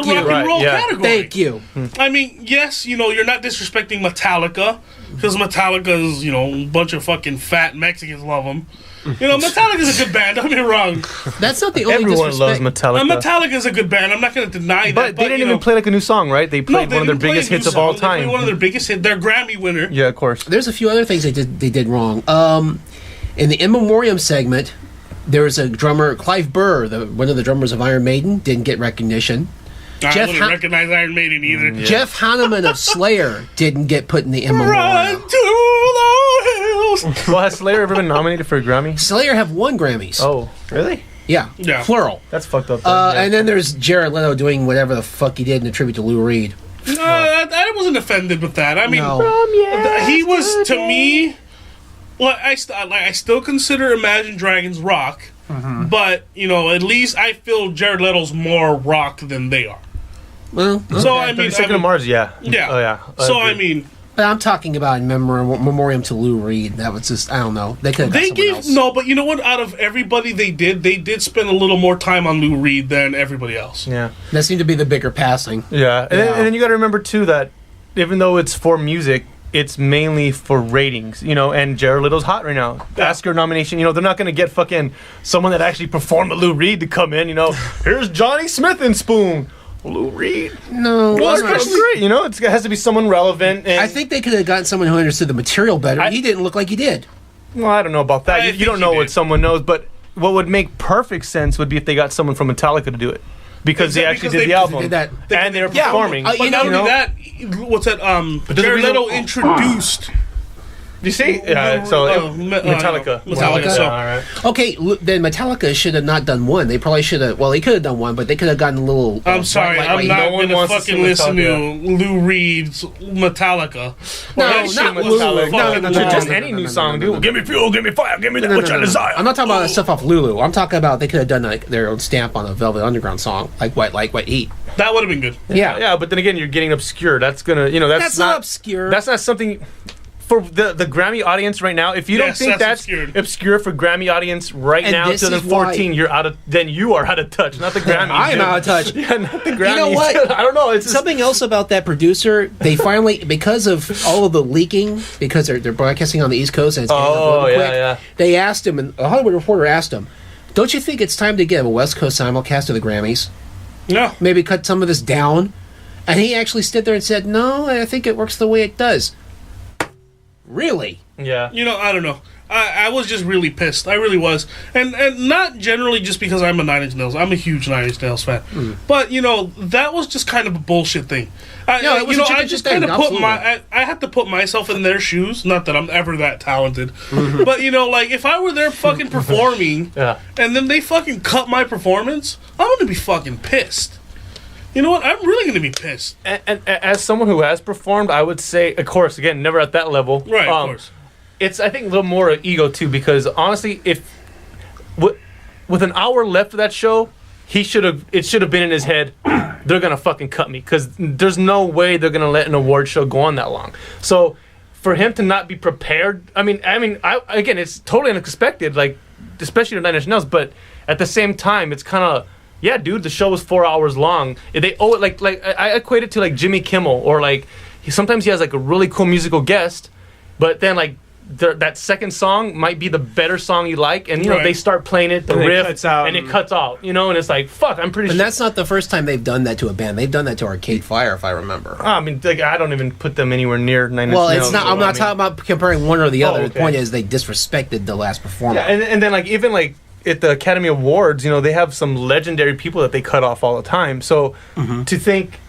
roll category. Thank you. I mean, yes, you're not disrespecting Metallica, because Metallica is, a bunch of fucking fat Mexicans love them. Metallica's a good band, don't get me wrong. That's not the only Everyone loves Metallica. Metallica's a good band, I'm not going to deny that. But they didn't even play like a new song, right? They played one of their biggest hits of all time. They played one of their biggest hits, their Grammy winner. Yeah, of course. There's a few other things they did wrong. In the In Memoriam segment, there was a drummer, Clive Burr, one of the drummers of Iron Maiden, didn't get recognition. I wouldn't recognize Iron Maiden either. Yeah. Jeff Hanneman of Slayer didn't get put in the In Memoriam. Run to the hills. Well, has Slayer ever been nominated for a Grammy? Slayer have won Grammys. Oh, really? Yeah, plural. That's fucked up. And then there's Jared Leto doing whatever the fuck he did in a tribute to Lou Reed. I wasn't offended with that. I mean, he was, to me, well, I still consider Imagine Dragons rock, but, at least I feel Jared Leto's more rock than they are. Well, so I mean, Second of Mars, yeah. Yeah. Oh, yeah. So I mean, but I'm talking about in memoriam to Lou Reed. That was just, I don't know. They could have got someone else. No, but you know what? Out of everybody they did spend a little more time on Lou Reed than everybody else. Yeah. That seemed to be the bigger passing. Yeah. And then you got to remember, too, that even though it's for music, it's mainly for ratings, and Jared Leto's hot right now. Oscar nomination, they're not going to get fucking someone that actually performed with Lou Reed to come in, Here's Johnny Smith and Spoon. Lou Reed. No. Well, that's great, it has to be someone relevant. And I think they could have gotten someone who understood the material better. He didn't look like he did. Well, I don't know about that. You don't know what someone knows, but what would make perfect sense would be if they got someone from Metallica to do it. Because they actually did the album. And they were performing. But not only that, what's that? Jared Leto introduced. You see? Yeah, so Metallica. Metallica. So. All right. Okay, then Metallica should have not done one. They probably should have. Well, they could have done one, but they could have gotten a little. I'm sorry, I'm not going to fucking listen to Lou Reed's Metallica. No, not Metallica. No, just any new song, dude. Give me fuel, give me fire, give me that which I desire. I'm not talking about stuff off Lulu. I'm talking about they could have done their own stamp on a Velvet Underground song, like White Heat. That would have been good. Yeah, but then again, you're getting obscure. That's gonna, that's not obscure. That's not something. For the Grammy audience right now, if you don't think that's obscure for Grammy audience right now, 2014, then you are out of touch. Not the Grammys. I am out of touch. Yeah, not the Grammys. You know what? I don't know. It's something else about that producer. They finally, because of all of the leaking, because they're broadcasting on the East Coast and it's getting up really quick. They asked him, and a Hollywood Reporter asked him, "Don't you think it's time to give a West Coast simulcast of the Grammys? No, maybe cut some of this down." And he actually stood there and said, "No, I think it works the way it does." Really? Yeah. I don't know. I was just really pissed. I really was. And not generally just because I'm a Nine Inch Nails. I'm a huge Nine Inch Nails fan. But, that was just kind of a bullshit thing. I just kind of I had to put myself in their shoes. Not that I'm ever that talented. But, if I were there fucking performing and then they fucking cut my performance, I'm going to be fucking pissed. You know what? I'm really going to be pissed. And as someone who has performed, I would say, of course, again, never at that level. Right, of course. It's, I think, a little more ego, too, because, honestly, with an hour left of that show, it should have been in his head, they're going to fucking cut me, because there's no way they're going to let an award show go on that long. So, for him to not be prepared, again, it's totally unexpected, like, especially to Nine Inch Nails, but at the same time, it's kind of... Yeah, dude, the show was 4 hours long. They owe it like I equate it to like Jimmy Kimmel or like sometimes he has like a really cool musical guest, but then like that second song might be the better song you like, and you know they start playing it, the And it riff, cuts out. and it cuts out, you know, and it's like fuck. I'm pretty And sure. that's not the first time they've done that to a band. They've done that to Arcade Fire, if I remember. I mean, like, I don't even put them anywhere near Nine Inch Well, Nails. it's not. I'm not talking about comparing one or the other. okay. The point is they disrespected the last performer. Yeah, and then like even like at the Academy Awards, you know, they have some legendary people that they cut off all the time. So to think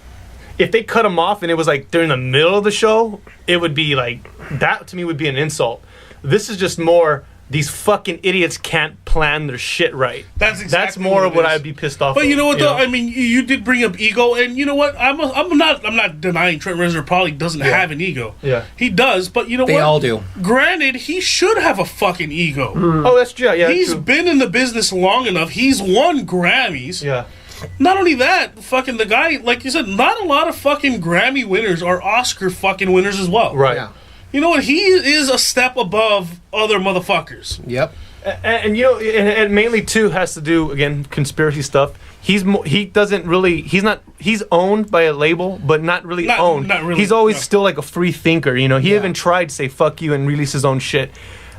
if they cut them off and it was like during the middle of the show, it would be like that to me would be an insult. This is just more. These fucking idiots can't plan their shit right. That's more of what it is. I'd be pissed off. But you know what, though? know? I mean, you did bring up ego, and you know what? I'm not denying Trent Reznor probably doesn't have an ego. Yeah. He does, but you know They what? all do. Granted, he should have a fucking ego. Oh, that's true. Yeah, He's true. been in the business long enough. He's won Grammys. Yeah. Not only that, fucking the guy, like you said, not a lot of fucking Grammy winners are Oscar fucking winners as well. Right. Yeah. You know what? He is a step above other motherfuckers. Yep. And you know, and mainly too has to do again conspiracy stuff. He's owned by a label, but not really owned. Not really, he's always no. still like a free thinker. You know, he even tried to say "fuck you" and release his own shit.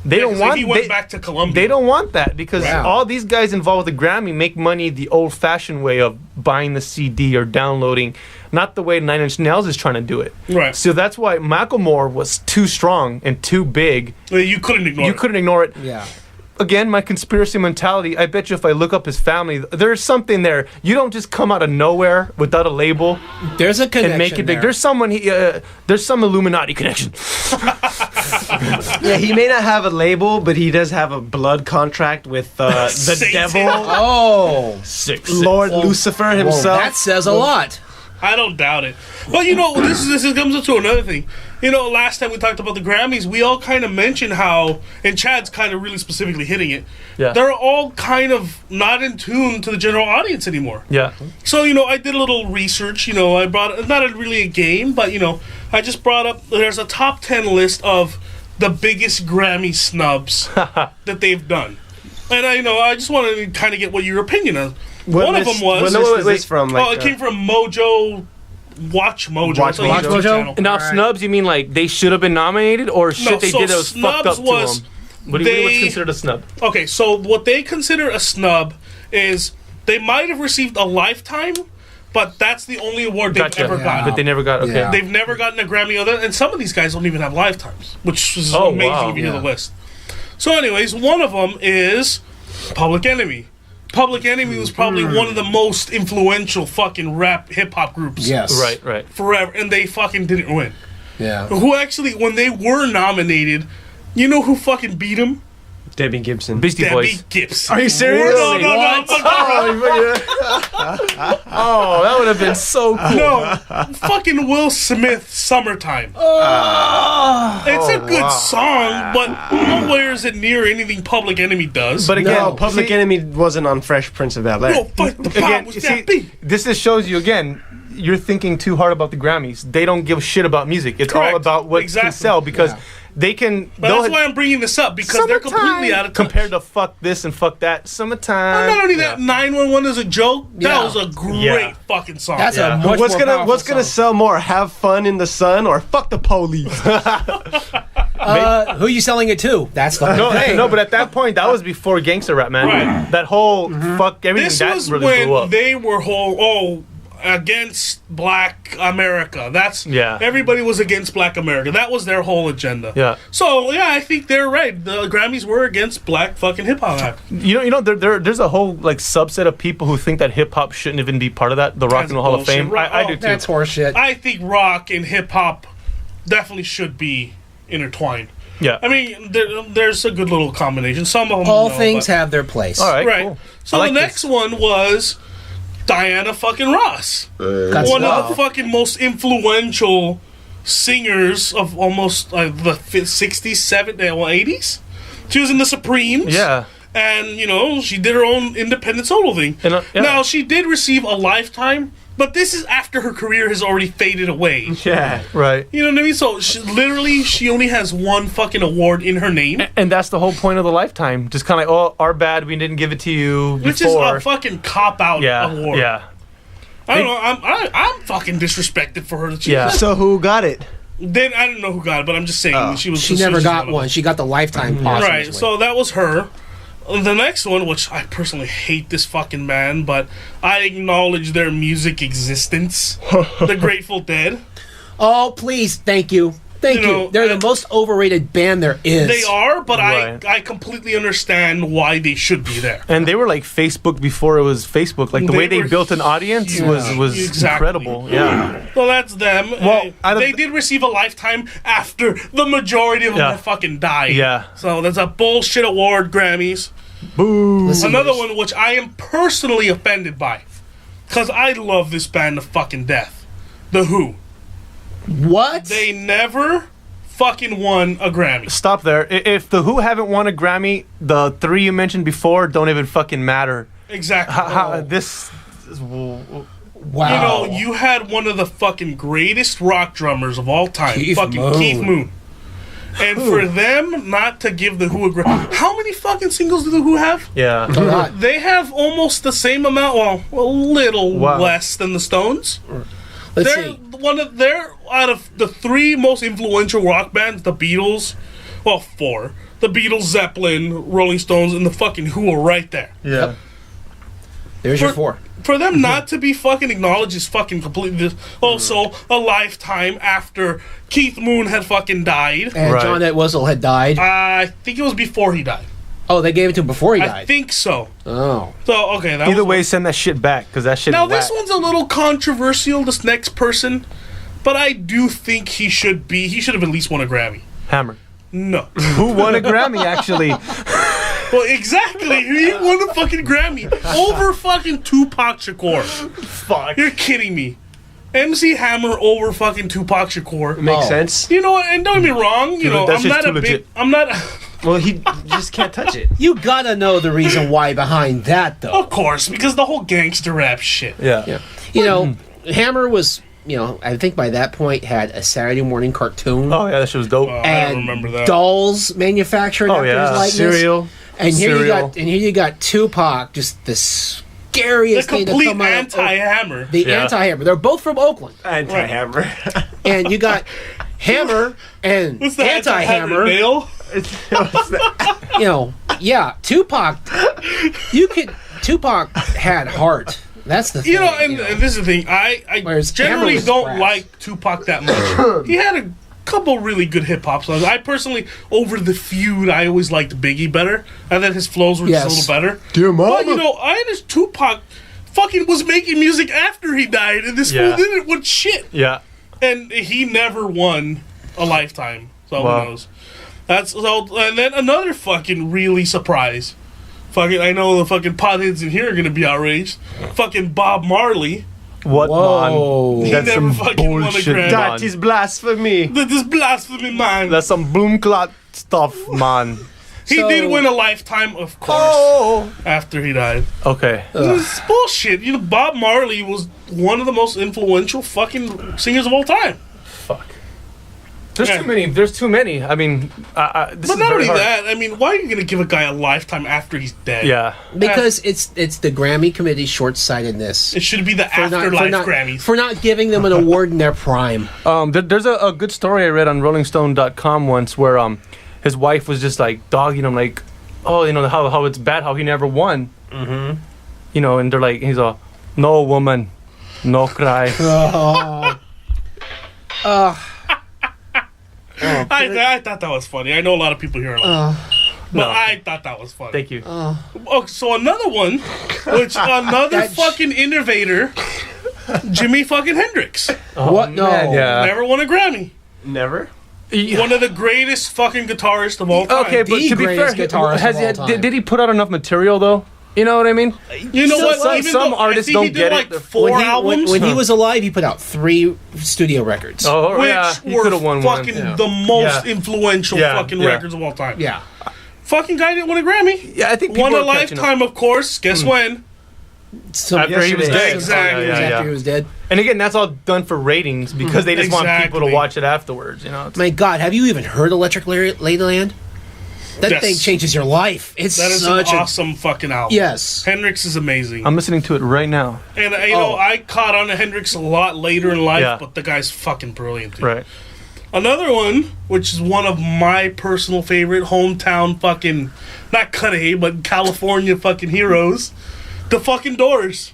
They don't want. He went back to Columbia. They don't want that because Wow. all these guys involved with the Grammy make money the old-fashioned way of buying the CD or downloading, not the way Nine Inch Nails is trying to do it. Right. So that's why Macklemore was too strong and too big. You couldn't ignore it. You couldn't ignore it. Yeah. Again, my conspiracy mentality, I bet you if I look up his family, there's something there. You don't just come out of nowhere without a label There's a connection and make it big. there. There's someone, there's some Illuminati connection. Yeah, he may not have a label, but he does have a blood contract with the Satan. devil, Oh. Lord Lucifer Well, himself. that says a lot. I don't doubt it. But you know, this comes up to another thing. You know, last time we talked about the Grammys, we all kind of mentioned how, and Chad's kind of really specifically hitting it, Yeah. they're all kind of not in tune to the general audience anymore. Yeah. So, you know, I did a little research. You know, I brought, not really a game, but, you know, I just brought up, there's a top 10 list of the biggest Grammy snubs that they've done. And I just wanted to kind of get what your opinion is. What One of list- them was... what list is this from? it came from Mojo... Watch Mojo. Watch It's a Mojo? YouTube channel. Now, Right. snubs, you mean like they should have been nominated or shit they so did that was fucked up snubs to was them? What do you what's they- considered a snub? Okay, so what they consider a snub is they might have received a lifetime, but that's the only award they've Gotcha. ever Yeah. gotten. But they never got, okay. Yeah. They've never gotten a Grammy other, and some of these guys don't even have lifetimes, which is Oh, amazing wow. if you hear Yeah. the list. So, anyways, one of them is Public Enemy. Public Enemy was probably one of the most influential fucking rap hip hop groups Yes. Right. forever, and they fucking didn't win. Yeah. Who actually, when they were nominated, you know who fucking beat them? Debbie Gibson. Beastie Debbie Boys. Gibson. Are you serious? No, Oh, that would have been so cool. no, fucking Will Smith, Summertime. It's a good song, but nowhere is it near anything Public Enemy does. But again, No, Public see- Enemy wasn't on Fresh Prince of Bel-Air. no, fight the power Again, with you that see, beat. this just shows you again. You're thinking too hard about the Grammys. They don't give a shit about music. It's all Correct. about what Exactly. can sell because Yeah. they can. But that's why I'm bringing this up, because they're completely out of touch. compared to fuck this and fuck that. Summertime. Not only that, 911 is a joke. That Yeah. was a great Yeah. fucking song. That's Yeah. a much What's more gonna powerful What's gonna song. sell more? Have fun in the sun or fuck the police? Who are you selling it to? That's the No, thing. no, but at that point, that was before gangster rap, man. Right. That whole fuck everything This that was really when blew up. they were against Black America. That's Yeah. Everybody was against Black America. That was their whole agenda. Yeah. So yeah, I think they're right. The Grammys were against Black fucking hip hop act. There's a whole like subset of people who think that hip hop shouldn't even be part of that. The Rock That's and Roll Hall of bullshit. Fame. I do too. That's horseshit. I think rock and hip hop definitely should be intertwined. Yeah. I mean, there's a good little combination. Some of them, All no, things but- have their place. All right. right. Cool. So I like the next this. one was Diana fucking Ross. That's One wow. of the fucking most influential singers of almost the 60s, 70s, 80s. She was in the Supremes. Yeah. And, she did her own independent solo thing. And, yeah. Now, she did receive a lifetime, but this is after her career has already faded away. Yeah. Right. You know what I mean? So, she only has one fucking award in her name. And that's the whole point of the lifetime. Just kind of like, oh, our bad, we didn't give it to you Which is before. a fucking cop-out yeah. award. Yeah. I don't know. I'm fucking disrespected for her. Yeah. So who got it? Then I don't know who got it, but I'm just saying she was. She never got one. She got the lifetime posthumously. Right, so that was her. The next one, which I personally hate this fucking band, but I acknowledge their music existence. The Grateful Dead. Oh, please, thank you. Thank you. They're the most overrated band there is. They are, but I completely understand why they should be there. And they were like Facebook before it was Facebook. Like the way they built an audience was incredible. Yeah. Well, that's them. Well, they did receive a lifetime after the majority of them had fucking died. Yeah. So that's a bullshit award, Grammys. Boo. Another one which I am personally offended by. Because I love this band to fucking death. The Who. What? They never fucking won a Grammy. Stop there. If the Who haven't won a Grammy, the three you mentioned before don't even fucking matter. Exactly. This is... Wow. You know, you had one of the fucking greatest rock drummers of all time. Keith Moon. And for them not to give the Who a Grammy... How many fucking singles do the Who have? Yeah. They have almost the same amount, well, a little less than the Stones. They're out of the three most influential rock bands, the Beatles, well, four. The Beatles, Zeppelin, Rolling Stones, and the fucking Who are right there. Yeah. Yep. There's your four. For them not to be fucking acknowledged is fucking completely... Also, a lifetime after Keith Moon had fucking died. And John Entwistle had died. I think it was before he died. Oh, they gave it to him before he died? I think so. Oh. So, okay. Either way, send that shit back, because that shit Now, is this one's a little controversial, this next person, but I do think he should have at least won a Grammy. Hammer. No. Who won a Grammy, actually? Well, exactly. He won a fucking Grammy over fucking Tupac Shakur. Fuck. You're kidding me. MC Hammer over fucking Tupac Shakur. Makes sense. You know what? And don't get me wrong. You know, I'm not. Well, he just can't touch it. You gotta know the reason why behind that, though. Of course, because the whole gangster rap shit. Yeah. You know, Hammer was, I think by that point had a Saturday morning cartoon. Oh, yeah, that shit was dope. I don't remember that. Dolls manufactured after his likeness. Cereal. And here you got Tupac, just the scariest thing to come out. The complete anti-Hammer. The anti-Hammer. They're both from Oakland. Anti-Hammer. And you got Hammer and What's the anti-Hammer. Nail? Tupac. Tupac had heart. That's the thing. And this is the thing. I generally don't like Tupac that much. He had a couple really good hip hop songs. I personally, over the Feud, I always liked Biggie better. I thought his flows were just a little better. Dear Mama. But I understand Tupac fucking was making music after he died, and this fool did it with shit. Yeah. And he never won a lifetime. So who knows? And then another fucking really surprise. Fucking, I know the fucking potheads in here are gonna be outraged. Fucking Bob Marley. What, Whoa. man? He That's never some fucking won a bullshit, Grammy. That is blasphemy. That is blasphemy, man. That's some boom clot stuff, man. He did win a lifetime, of course, after he died. Okay. This is bullshit. Bob Marley was one of the most influential fucking singers of all time. Fuck. There's too many. There's too many. I mean, this But is not very only hard. that, I mean, why are you going to give a guy a lifetime after he's dead? Yeah. Because it's the Grammy committee's short-sightedness. It should be the afterlife Grammys. For not giving them an award in their prime. There's a good story I read on RollingStone.com once where his wife was just like dogging him like, oh, how it's bad how he never won. Mm-hmm. And they're like, he's all, no woman, no cry. I thought that was funny. I know a lot of people here are like, but I thought that was funny. Thank you. So another one, which another fucking innovator, Jimi fucking Hendrix. What? No. Man, yeah. Never won a Grammy. Never? One of the greatest fucking guitarists of all time. Okay, but The to be fair, greatest guitarist of all time. did he put out enough material though? You know what I mean? You know what? Some artists don't get like it. 4 albums. When he was alive, he put out 3 studio records. Oh, which yeah. He were could have won fucking one. the most influential fucking Yeah. records of all time. Yeah. Fucking guy didn't win a Grammy. Yeah, I think Won people a are catching lifetime, of course. Guess when? After he was dead. Exactly. After he was dead. And again, that's all done for ratings because they just want people to Exactly. watch it afterwards. It's- My God, have you even heard Electric Ladyland? That Yes. thing changes your life. It's That is such an awesome fucking album. Yes. Hendrix is amazing. I'm listening to it right now. And I caught on to Hendrix a lot later in life, Yeah. but the guy's fucking brilliant. Dude. Right. Another one, which is one of my personal favorite hometown fucking, not Cudahy, but California fucking heroes, the fucking Doors.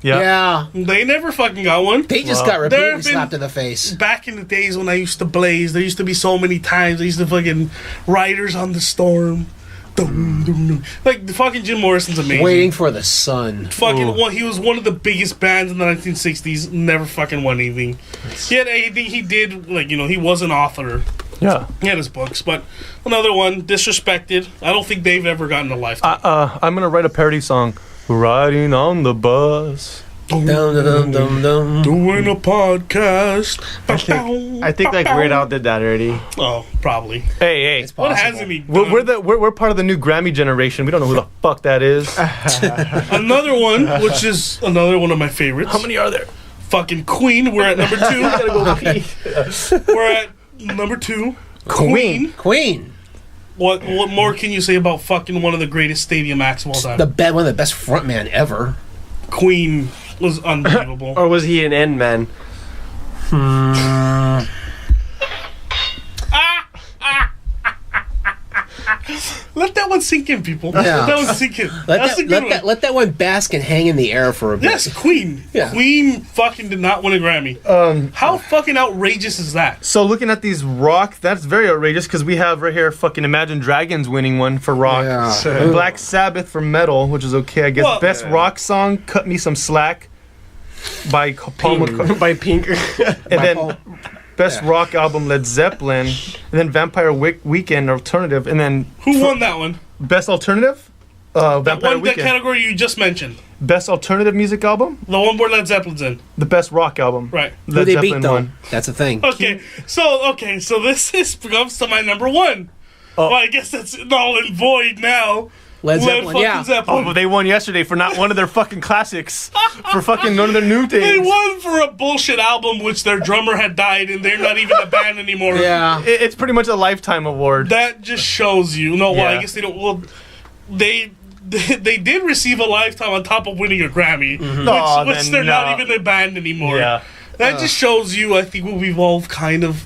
Yeah. They never fucking got one. They just got repeatedly slapped in the face. Back in the days when I used to blaze, there used to be so many times I used to fucking Riders on the Storm. Dum, dum, dum. Like, the fucking Jim Morrison's amazing. Waiting for the Sun. Fucking, well, he was one of the biggest bands in the 1960s. Never fucking won anything. He did, like, you know, he was an author. Yeah. He had his books, but another one, Disrespected. I don't think they've ever gotten a lifetime. I'm gonna write a parody song. Riding on the bus. Dum, dum, dum, dum. Doing a podcast. I think like Weird Al did that already. Oh, probably. Hey. It's What possible. hasn't he done? We're part of the new Grammy generation. We don't know who the fuck that is. Another one, which is another one of my favorites. How many are there? Fucking Queen. We're at number 2. Gotta go pee. We're at number 2. Queen. What more can you say about fucking one of the greatest stadium acts of all time? One of the best frontman ever. Queen was unbelievable. Or was he an end man? Let that one sink in, people. Yeah. Let that one sink in. Let a good one. let that one bask and hang in the air for a bit. Yes, Queen. Yeah. Queen fucking did not win a Grammy. How fucking outrageous is that? So looking at these rock, that's very outrageous because we have right here fucking Imagine Dragons winning one for rock. Yeah. Black Sabbath for metal, which is okay, I guess. Well, Best rock song, Cut Me Some Slack by Paul McCartney. By Pink. And then best rock album, Led Zeppelin. And then Vampire Weekend Alternative. And then Who won that one? best alternative, That Vampire one, that Weekend. category you just mentioned. Best alternative music album, The one where Led Zeppelin's in. the best rock album. Right. Who Led they Zeppelin beat though? won. That's the thing. Okay, so this comes to my number 1. Oh. Well, I guess that's null and void now. Led Zeppelin, fucking yeah. Zeppelin. Oh, but they won yesterday for not one of their fucking classics. For fucking none of their new They things. won for a bullshit album which their drummer had died and they're not even a band anymore. Yeah. It's pretty much a lifetime award. That just shows you. No, well, I Yeah. guess they don't. Well, they did receive a lifetime on top of winning a Grammy, which then they're no. not even a band anymore. Yeah. That just shows you, I think, we've all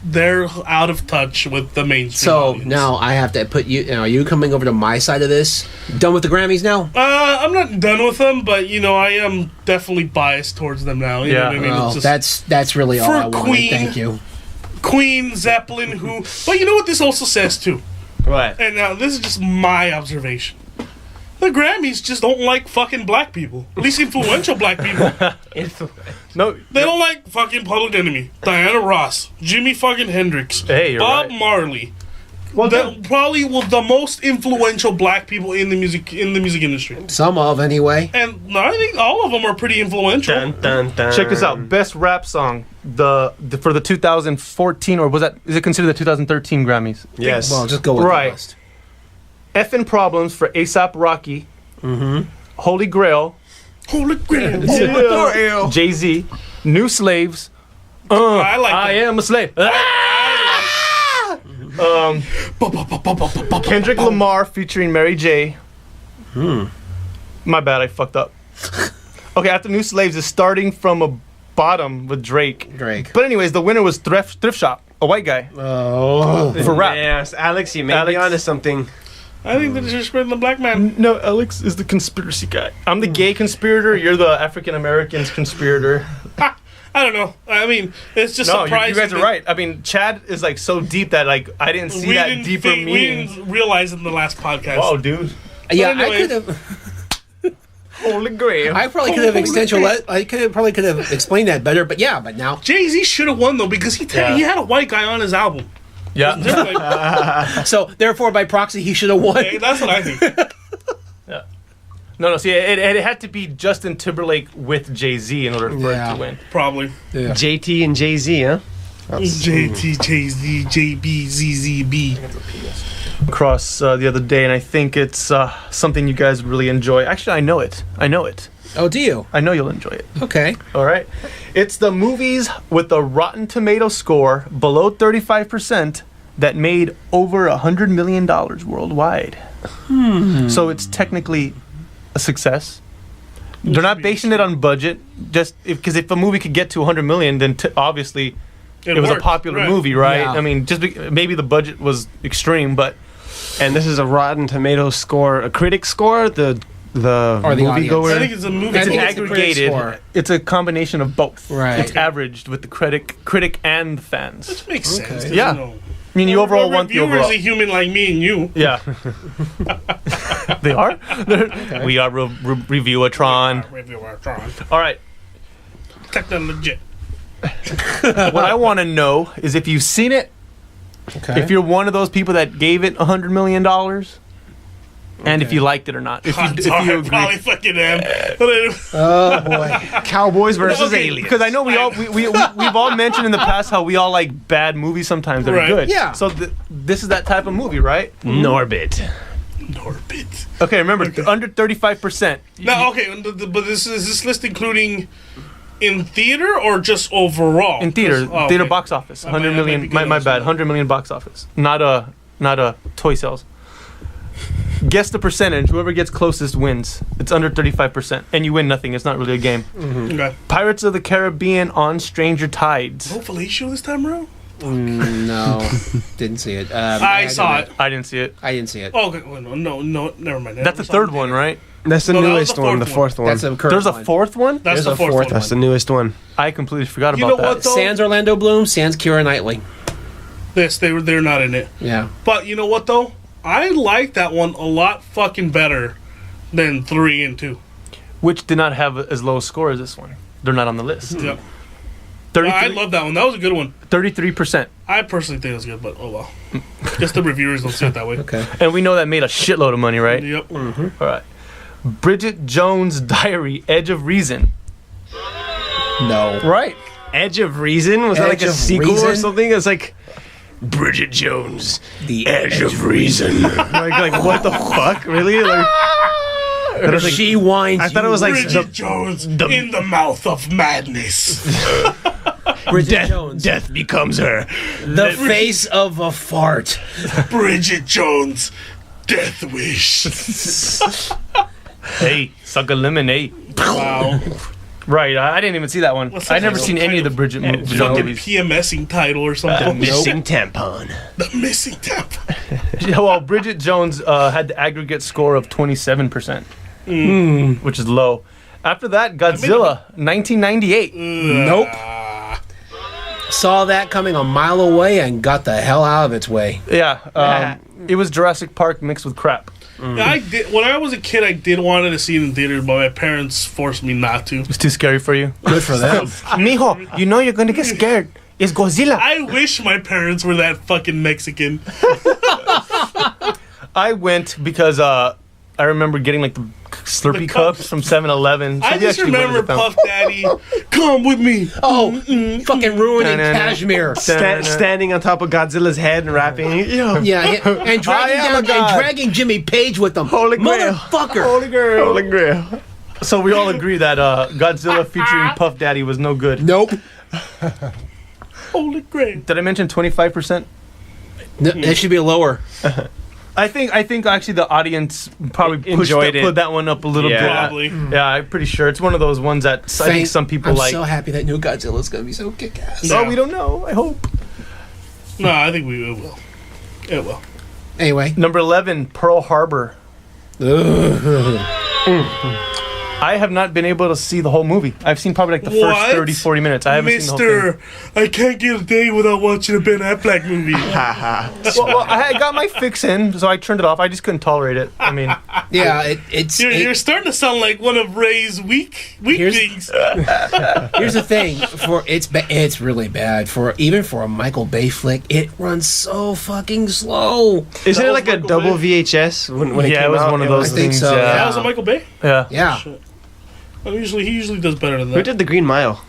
they're out of touch with the mainstream So audience. now I have to put you. Are you coming over to my side of this? Done with the Grammys now? I'm not done with them, but, you know, I am definitely biased towards them now. You know Yeah. what I mean? Oh, It's just that's really all for I wanted. Queen. Thank you. Queen, Zeppelin, who... But you know what this also says, too? What? And now, this is just my observation. The Grammys just don't like fucking black people. At least influential black people. No. They don't like fucking Public Enemy, Diana Ross, Jimi fucking Hendrix, Hey, you're Bob right. Marley. Well, Probably the most influential black people in the music industry. Some of anyway. And I think all of them are pretty influential. Dun, dun, dun. check this out. Best rap song. For the 2014 or is it considered the 2013 Grammys? Yes. Well, just go with Right. the list. Effin' Problems for A$AP Rocky. Mm-hmm. Holy Grail. Holy Grail. Jay-Z. New Slaves. I like I that. am a slave. Kendrick Lamar featuring Mary J. My bad, I fucked up. Okay, after New Slaves is starting from a bottom with Drake. But anyways, the winner was Thrift Shop, a white guy. Oh. For rap. Yes, Alex, you may be Alex. onto something. I think they're disrespecting the black man. No, Alex is the conspiracy guy. I'm the gay conspirator. You're the African Americans conspirator. I don't know. I mean, it's just No, surprising. you guys are that right. I mean, Chad is like so deep that like I didn't see that didn't deeper think- we meaning. didn't realize it in the last podcast. Whoa, dude. Yeah, anyway. I could have. Holy Grail. I probably could have probably could have explained that better. But yeah, but now. Jay-Z should have won though because he had a white guy on his album. Yeah. They're like, So therefore, by proxy, he should have won. hey, that's what I think. No. See, it had to be Justin Timberlake with Jay-Z in order for it Yeah. to win. Probably. Yeah. JT and Jay Z, huh? JT, Jay-Z, JB, ZZB. Across the other day, and I think it's something you guys would really enjoy. Actually, I know it. Oh, do you? I know you'll enjoy it. Okay. All right. It's the movies with the Rotten Tomato score below 35% that made over $100 million worldwide. So it's technically a success. They're not basing it on budget, just because if a movie could get to 100 million, then obviously it was a worked, popular right. movie, right? Yeah. I mean, maybe the budget was extreme, but And this is a Rotten Tomatoes score, a critic score, the Or the movie audience. goer. I think it's a movie. I it's think an it's the critic aggregated. score. It's a combination of both. Right. It's averaged with the critic and the fans. Which makes sense. 'cause, Yeah. You know, I mean, you overall want the Viewer's overall. a human like me and you. Yeah. They are? We are Review-a-tron. All right. Techno legit. What I want to know is if you've seen it, Okay. if you're one of those people that gave it $100 million, and if you liked it or not. If you I agree. probably fucking am. Oh boy. Cowboys versus Okay. aliens. Because I know we've all mentioned in the past how we all like bad movies sometimes that Right. are good. Yeah. So this is that type of movie, right? Norbit. Norbit. Okay, remember, under 35%. Now, okay, but is this list including in theater or just overall? In theater, 'Cause- oh, theater okay. box office, I 100 might million. be good My on bad, that. 100 million box office. Not a toy sales. Guess the percentage. Whoever gets closest wins. It's under 35%, and you win nothing. It's not really a game. Okay. Pirates of the Caribbean on Stranger Tides. No fellatio this time around? No, didn't see it. I saw it. I didn't see it. I didn't see it. Oh, okay. Well, no, never mind. That's the third one, right? That's the No, that was newest the one, the fourth fourth one. That's a current There's a one. fourth one. That's There's the a fourth fourth one. That's the newest one. I completely forgot You about know that. what, though? Sans Orlando Bloom, Sans Keira Knightley. Yes, they're not in it. Yeah. But you know what though? I like that one a lot fucking better than 3 and 2. Which did not have as low a score as this one. They're not on the list. Yeah. 33, I love that one. That was a good one. 33%. I personally think it was good, but oh well. Just the reviewers don't see it that way. Okay. And we know that made a shitload of money, right? Yep. All right. Bridget Jones' Diary, Edge of Reason. No. Right. Edge of Reason? Was that like Edge a of sequel or Reason? something? It's like Bridget Jones, The Edge of Reason. like what the fuck? Really? Like, She whines. I thought it was like Bridget Jones in the mouth of madness. Bridget Jones. death becomes her. The face of a fart. Bridget Jones, death wish. Hey, suck a lemonade. Wow. Right. I didn't even see that one. What's I've that never some seen any of the Bridget Fucking movies. PMSing title or something. Missing tampon. The missing tap. Well, Bridget Jones had the aggregate score of 27%, which is low. After that, Godzilla, 1998. Nope. Saw that coming a mile away and got the hell out of its way. Yeah. It was Jurassic Park mixed with crap. I did when I was a kid. I did wanted to see it in theaters, but my parents forced me not to. It's too scary for you. Good for them. Mijo, you know you're gonna get scared. It's Godzilla. I wish my parents were that fucking Mexican. I went because I remember getting like the Slurpee The cups cups. from 7-Eleven. I just remember Puff Daddy. Come with me. Oh, fucking ruining Na, na, na. Kashmir. Standing on top of Godzilla's head and rapping. Yo. Yeah, and dragging Jimmy Page with them. Holy Grail. Motherfucker. Holy girl. Holy Grail. So we all agree that Godzilla featuring Puff Daddy was no good. Nope. Holy great. Did I mention 25%? That should be lower. I think actually the audience probably Enjoyed it. put that one up a little Yeah. bit. Probably. Yeah, I'm pretty sure it's one of those ones that I think some people I'm like. so happy that new Godzilla's gonna be so kick-ass. Oh, Yeah. we don't know. I hope. No, I think it will. It will. Anyway. Number 11, Pearl Harbor. I have not been able to see the whole movie. I've seen probably like the What? first 30, 40 minutes. I haven't seen the whole thing. Mister, I can't get a day without watching a Ben Affleck movie. Well, I got my fix in, so I turned it off. I just couldn't tolerate it. I mean, Yeah, it's. You're starting to sound like one of Ray's weak Here's- things. Here's the thing: it's really bad for even for a Michael Bay flick. It runs so fucking slow. Isn't That it was like a Michael double Bay? VHS when it yeah, came it was out? one of Yeah. those I think things. so, That Yeah. was a Michael Bay? Yeah. Yeah, He usually does better than that. Who did the Green Mile?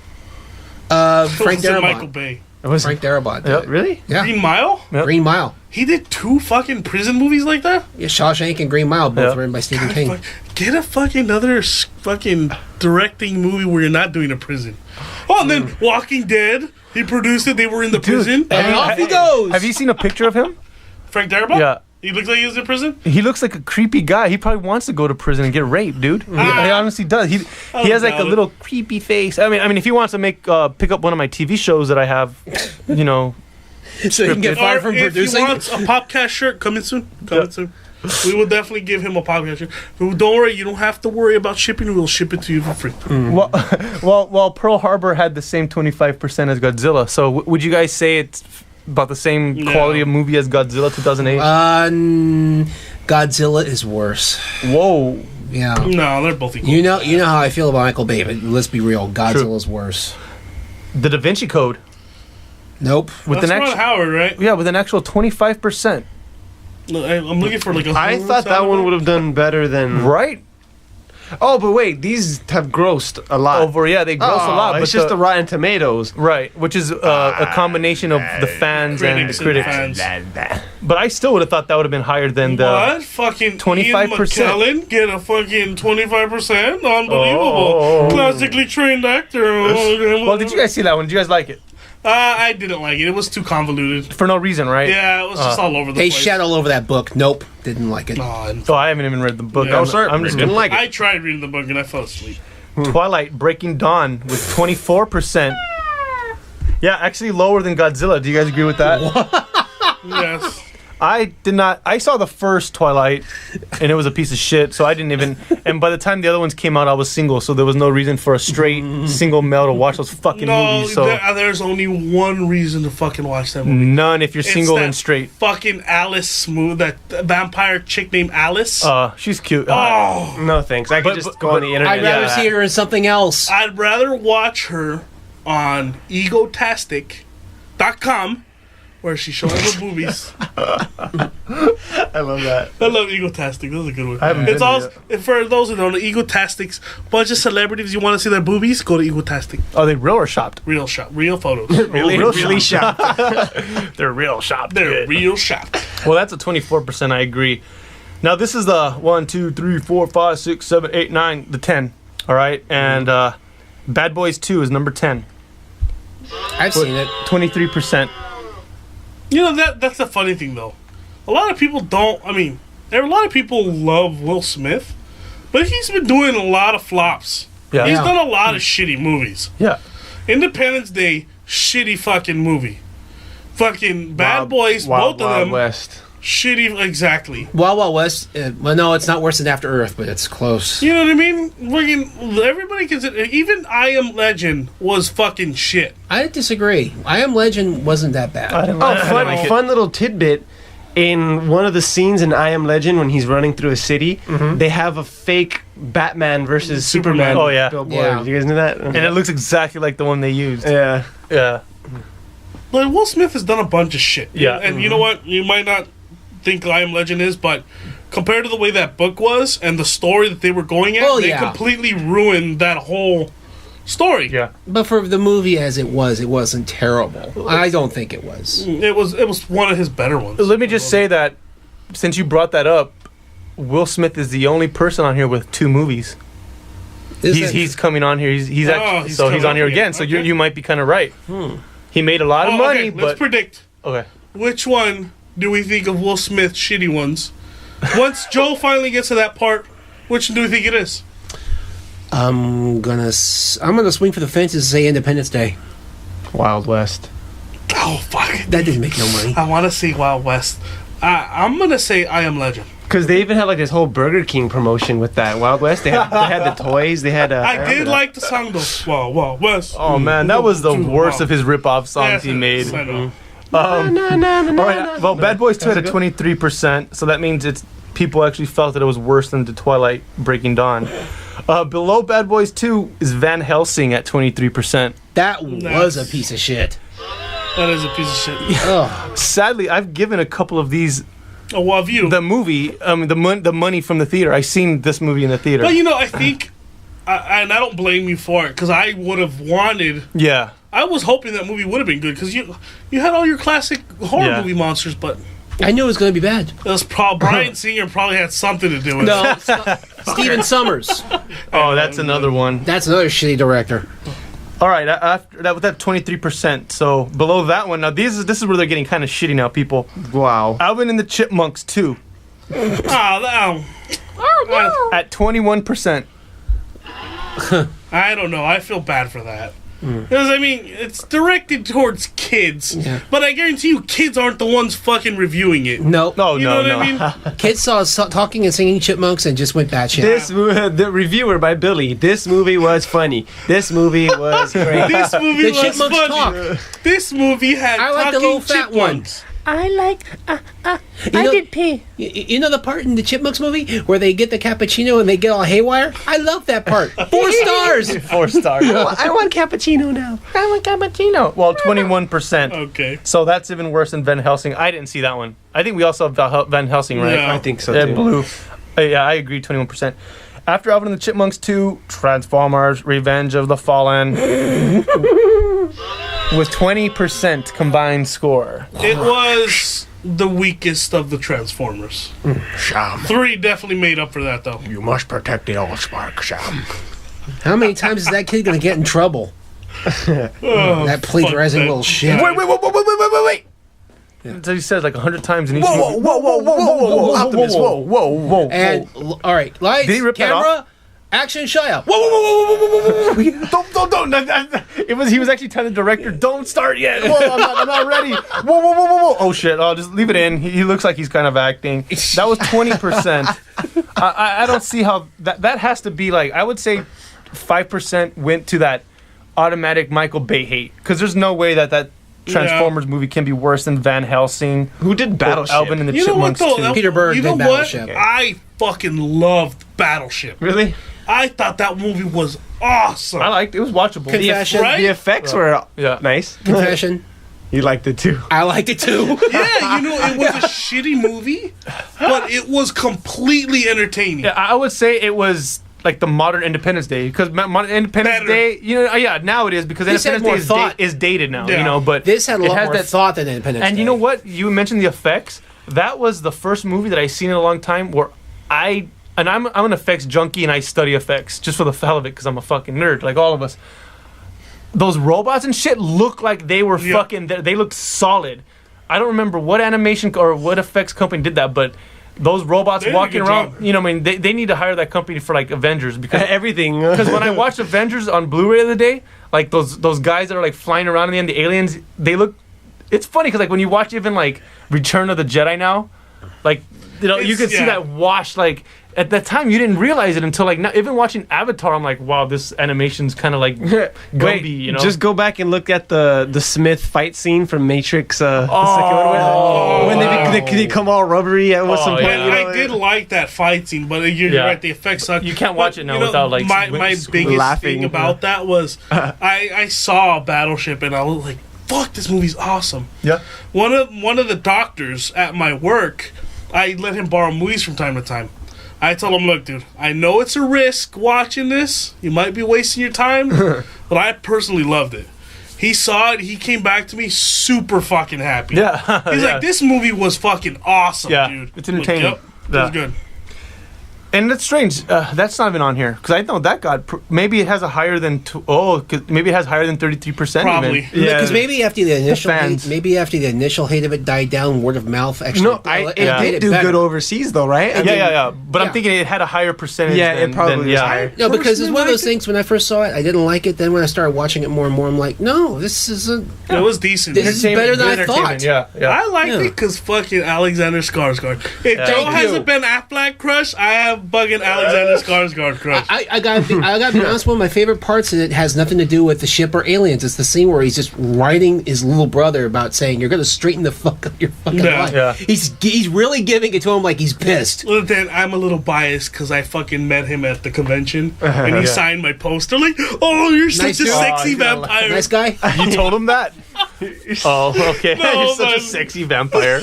Frank It was Michael Darabont. Bay. Was Frank Darabont. did Yep. it. Really? Yeah, Green Mile? Yep. Green Mile. He did 2 fucking prison movies like that? Yeah, Shawshank and Green Mile, both Yeah. written by Stephen King. Get a fucking other fucking directing movie where you're not doing a prison. Oh, and then Walking Dead. He produced it. They were in the prison. And off he goes. Have you seen a picture of him? Frank Darabont? Yeah. He looks like he was in prison? He looks like a creepy guy. He probably wants to go to prison and get raped, dude. He honestly does. He has like a little creepy face. I mean, if he wants to pick up one of my TV shows that I have, you know, so he can get fired from if producing. he wants a Popcast shirt, coming soon. We will definitely give him a Popcast shirt. Don't worry, you don't have to worry about shipping. We'll ship it to you for free. Well, Pearl Harbor had the same 25% as Godzilla. So would you guys say it's about the same quality of movie as Godzilla 2008? Godzilla is worse. Whoa. Yeah. No, they're both equal. You know how I feel about Michael Bay, but let's be real. Godzilla's worse. The Da Vinci Code. Nope. With That's Ron Howard, right? Yeah, with an actual 25%. Look, I'm looking for like a. I thought that one would have done better than. Right. Oh, but wait, these have grossed a lot. They gross a lot. It's but just the Rotten Tomatoes. Right, which is a combination of the fans and the critics. But I still would have thought that would have been higher than the... What? Fucking 25%. Ian McKellen get a fucking 25%? Unbelievable. Classically trained actor. Well, did you guys see that one? Did you guys like it? I didn't like it. It was too convoluted. For no reason, right? Yeah, it was just all over the They place. shat all over that book. Nope. Didn't like it. Oh, I haven't even read the book. Yeah. I'm just didn't like it. I tried reading the book and I fell asleep. Twilight Breaking Dawn with 24%. Yeah, actually lower than Godzilla. Do you guys agree with that? Yes. I did not. I saw the first Twilight, and it was a piece of shit. So I didn't even. And by the time the other ones came out, I was single, so there was no reason for a straight single male to watch those fucking movies. So there's only one reason to fucking watch that movie. none if you're It's single that and straight. Fucking Alice Smooth, that vampire chick named Alice. She's cute. Oh, No thanks. I could just go on the internet. I'd rather see her in something else. I'd rather watch her on egotastic.com, where she's showing her boobies. I love that. I love Egotastic. That's a good one. I haven't been It's there also for those who don't know, Egotastic's bunch of celebrities. You want to see their boobies? Go to Egotastic. Are they real or shopped? Real shop, real photos. Really shocked. They're real shopped. They're real shop. Well, that's a 24%. I agree. Now this is the 1, 2, 3, 4, 5, 6, 7, 8, 9, the 10. All right, and Bad Boys 2 is number 10. I've seen it. 23%. You know that's the funny thing though. A lot of people don't. I mean, a lot of people love Will Smith, but he's been doing a lot of flops. Yeah. He's done a lot of shitty movies. Yeah. Independence Day, shitty fucking movie. Fucking Bad Boys, both of them. West. Shitty, exactly. Wild Wild West. Well, no, it's not worse than After Earth, but it's close. You know what I mean? Fucking everybody consider. Even I Am Legend was fucking shit. I disagree. I Am Legend wasn't that bad. Fun little tidbit. In one of the scenes in I Am Legend, when he's running through a city, they have a fake Batman versus Superman. Oh, yeah. billboard. Yeah. You guys know that? And it looks exactly like the one they used. Yeah. Yeah. But Will Smith has done a bunch of shit. Yeah. And you know what? You might not think I Am Legend is, but compared to the way that book was and the story that they were going at, they completely ruined that whole story. Yeah. But for the movie as it wasn't terrible. I don't think it was. It was one of his better ones. Let me just say that since you brought that up, Will Smith is the only person on here with 2 movies. He's coming on here. He's on here again. So you might be kind of right. He made a lot of money. Okay, let's predict. Okay. Which one do we think of Will Smith shitty ones? Once Joe finally gets to that part, which one do we think it is? I'm gonna swing for the fences and say Independence Day. Wild West. Oh fuck! That didn't make no money. I want to see Wild West. I'm gonna say I Am Legend. Because they even had like this whole Burger King promotion with that Wild West. They had the toys. They had. I did like the song though. Wild West. Oh man, that was the worst of his rip-off songs he made. I know. All right. Well, Bad Boys 2 had a 23%, so that means people actually felt that it was worse than the Twilight Breaking Dawn. Below Bad Boys 2 is Van Helsing at 23%. That was a piece of shit. That is a piece of shit. Oh. Sadly, I've given a couple of these. Oh, well, have you? The movie, the money from the theater. I seen this movie in the theater. But I think, and I don't blame you for it, because I would have wanted. Yeah. I was hoping that movie would have been good because you had all your classic horror movie monsters, but I knew it was going to be bad. it was Brian Singer probably had something to do with No, it. Steven Summers. Oh, that's another one. That's another shitty director. All right, after that with that 23%. So below that one, now this is where they're getting kind of shitty now, people. Wow. Alvin and the Chipmunks 2 at 21%. I don't know. I feel bad for that. Because, I mean, it's directed towards kids. Yeah. But I guarantee you, kids aren't the ones fucking reviewing it. No. No, You know no, what no. I mean? Kids saw us talking and singing chipmunks and just went batshit. The reviewer by Billy. This movie was funny. This movie was great. This movie The was chipmunks funny. talk. This movie had I like the talking little fat chipmunks. I like. I did pee. You know the part in the Chipmunks movie where they get the cappuccino and they get all haywire? I love that part. 4 stars. 4 stars. I want cappuccino now. I want cappuccino. Well, 21%. Okay. So that's even worse than Van Helsing. I didn't see that one. I think we also have Van Helsing, right? Yeah. I think so Yeah, too. blue. Yeah, I agree, 21%. After Alvin and the Chipmunks 2, Transformers, Revenge of the Fallen. With 20% combined score. It was the weakest of the Transformers. Sham, 3 definitely made up for that, though. you must protect the Allspark, Sham. How many times is that kid going to get in trouble? Oh, That plagiarizing fuck that little shit. guy. Wait. So he says like 100 times in each movie. Whoa, Optimus, whoa. And, all right, lights, Did he rip that camera, action, Shia. Whoa. Don't. He was actually telling the director, don't start yet. Whoa, I'm not ready. Whoa. Oh shit, I'll just leave it in. He looks like he's kind of acting. That was 20%. I don't see how that has to be like, I would say 5% went to that automatic Michael Bay hate. Because there's no way that Transformers movie can be worse than Van Helsing. Who did Battleship? Alvin and the You know what, Chipmunks though? 2. Peter Berg You know did what? Battleship. I fucking loved Battleship. Really? I thought that movie was awesome. I liked it. It was watchable. Confession. Right? The effects were Yeah. nice. Confession. You liked it too. I liked it too. Yeah, you know, it was a shitty movie, but it was completely entertaining. Yeah, I would say it was like the modern Independence Day, because modern Independence Better. Day, you know, yeah, now it is, because This had Independence more Day thought. is dated now, Yeah. you know. But This had a it lot has more that thought than Independence And Day. you know what? You mentioned the effects. That was the first movie that I seen in a long time where I'm an effects junkie and I study effects just for the hell of it because I'm a fucking nerd, like all of us. Those robots and shit look like they were fucking. They looked solid. I don't remember what animation or what effects company did that, but those robots They did a walking good around, job. you know, I mean, they need to hire that company for like Avengers because Everything. because when I watched Avengers on Blu-ray the other day, like those guys that are like flying around in the end, the aliens, they look. It's funny because like when you watch even like Return of the Jedi now, like you know you It's- can see yeah. that wash. Like at that time you didn't realize it until like now, even watching Avatar, I'm like, wow, this animation's kind of like Gumby, you know. Just go back and look at the Smith fight scene from Matrix. The second one when they come all rubbery at some point. yeah. You know, I did like that fight scene, but you're Yeah. right. The effects suck. You can't watch it now you know, without, like, my biggest biggest thing about that was I saw Battleship and I was like, "Fuck, this movie's awesome." yeah. One of the doctors at my work, I let him borrow movies from time to time. I told him, "Look, dude, I know it's a risk watching this. You might be wasting your time, but I personally loved it." He saw it. He came back to me super fucking happy. Yeah. He's Yeah. like, "This movie was fucking awesome, Yeah, dude. it's entertaining. Yep, it was Yeah. good." And that's strange. That's not even on here because I know that maybe it has a higher than maybe it has higher than 33%. Probably. Even. Because maybe after the initial fans. hate of it died down, word of mouth actually. No, it it made did do better. good overseas though, right? I mean, Yeah. But Yeah. I'm thinking it had a higher percentage. Yeah, it probably was higher. No, because it's one of those Personally, things. When I first saw it, I didn't like it. Then when I started watching it more and more, I'm like, no, this isn't. It was decent. This is better than I thought. Yeah. I liked Yeah. it because fucking Alexander Skarsgård. If Joe Thank has you. a Ben Affleck crush, I have bugging Alexander Skarsgård crush. I gotta be honest. One of my favorite parts in it has nothing to do with the ship or aliens. It's the scene where he's just writing his little brother about saying, "You're gonna straighten the fuck up your fucking Yeah. life." Yeah. He's really giving it to him like he's pissed. Well, then I'm a little biased because I fucking met him at the convention and he signed my poster. Like, "Oh, you're such Nice a dude. sexy Oh, vampire." Nice guy. You told him that? Oh, okay. No, You're such a man. sexy vampire.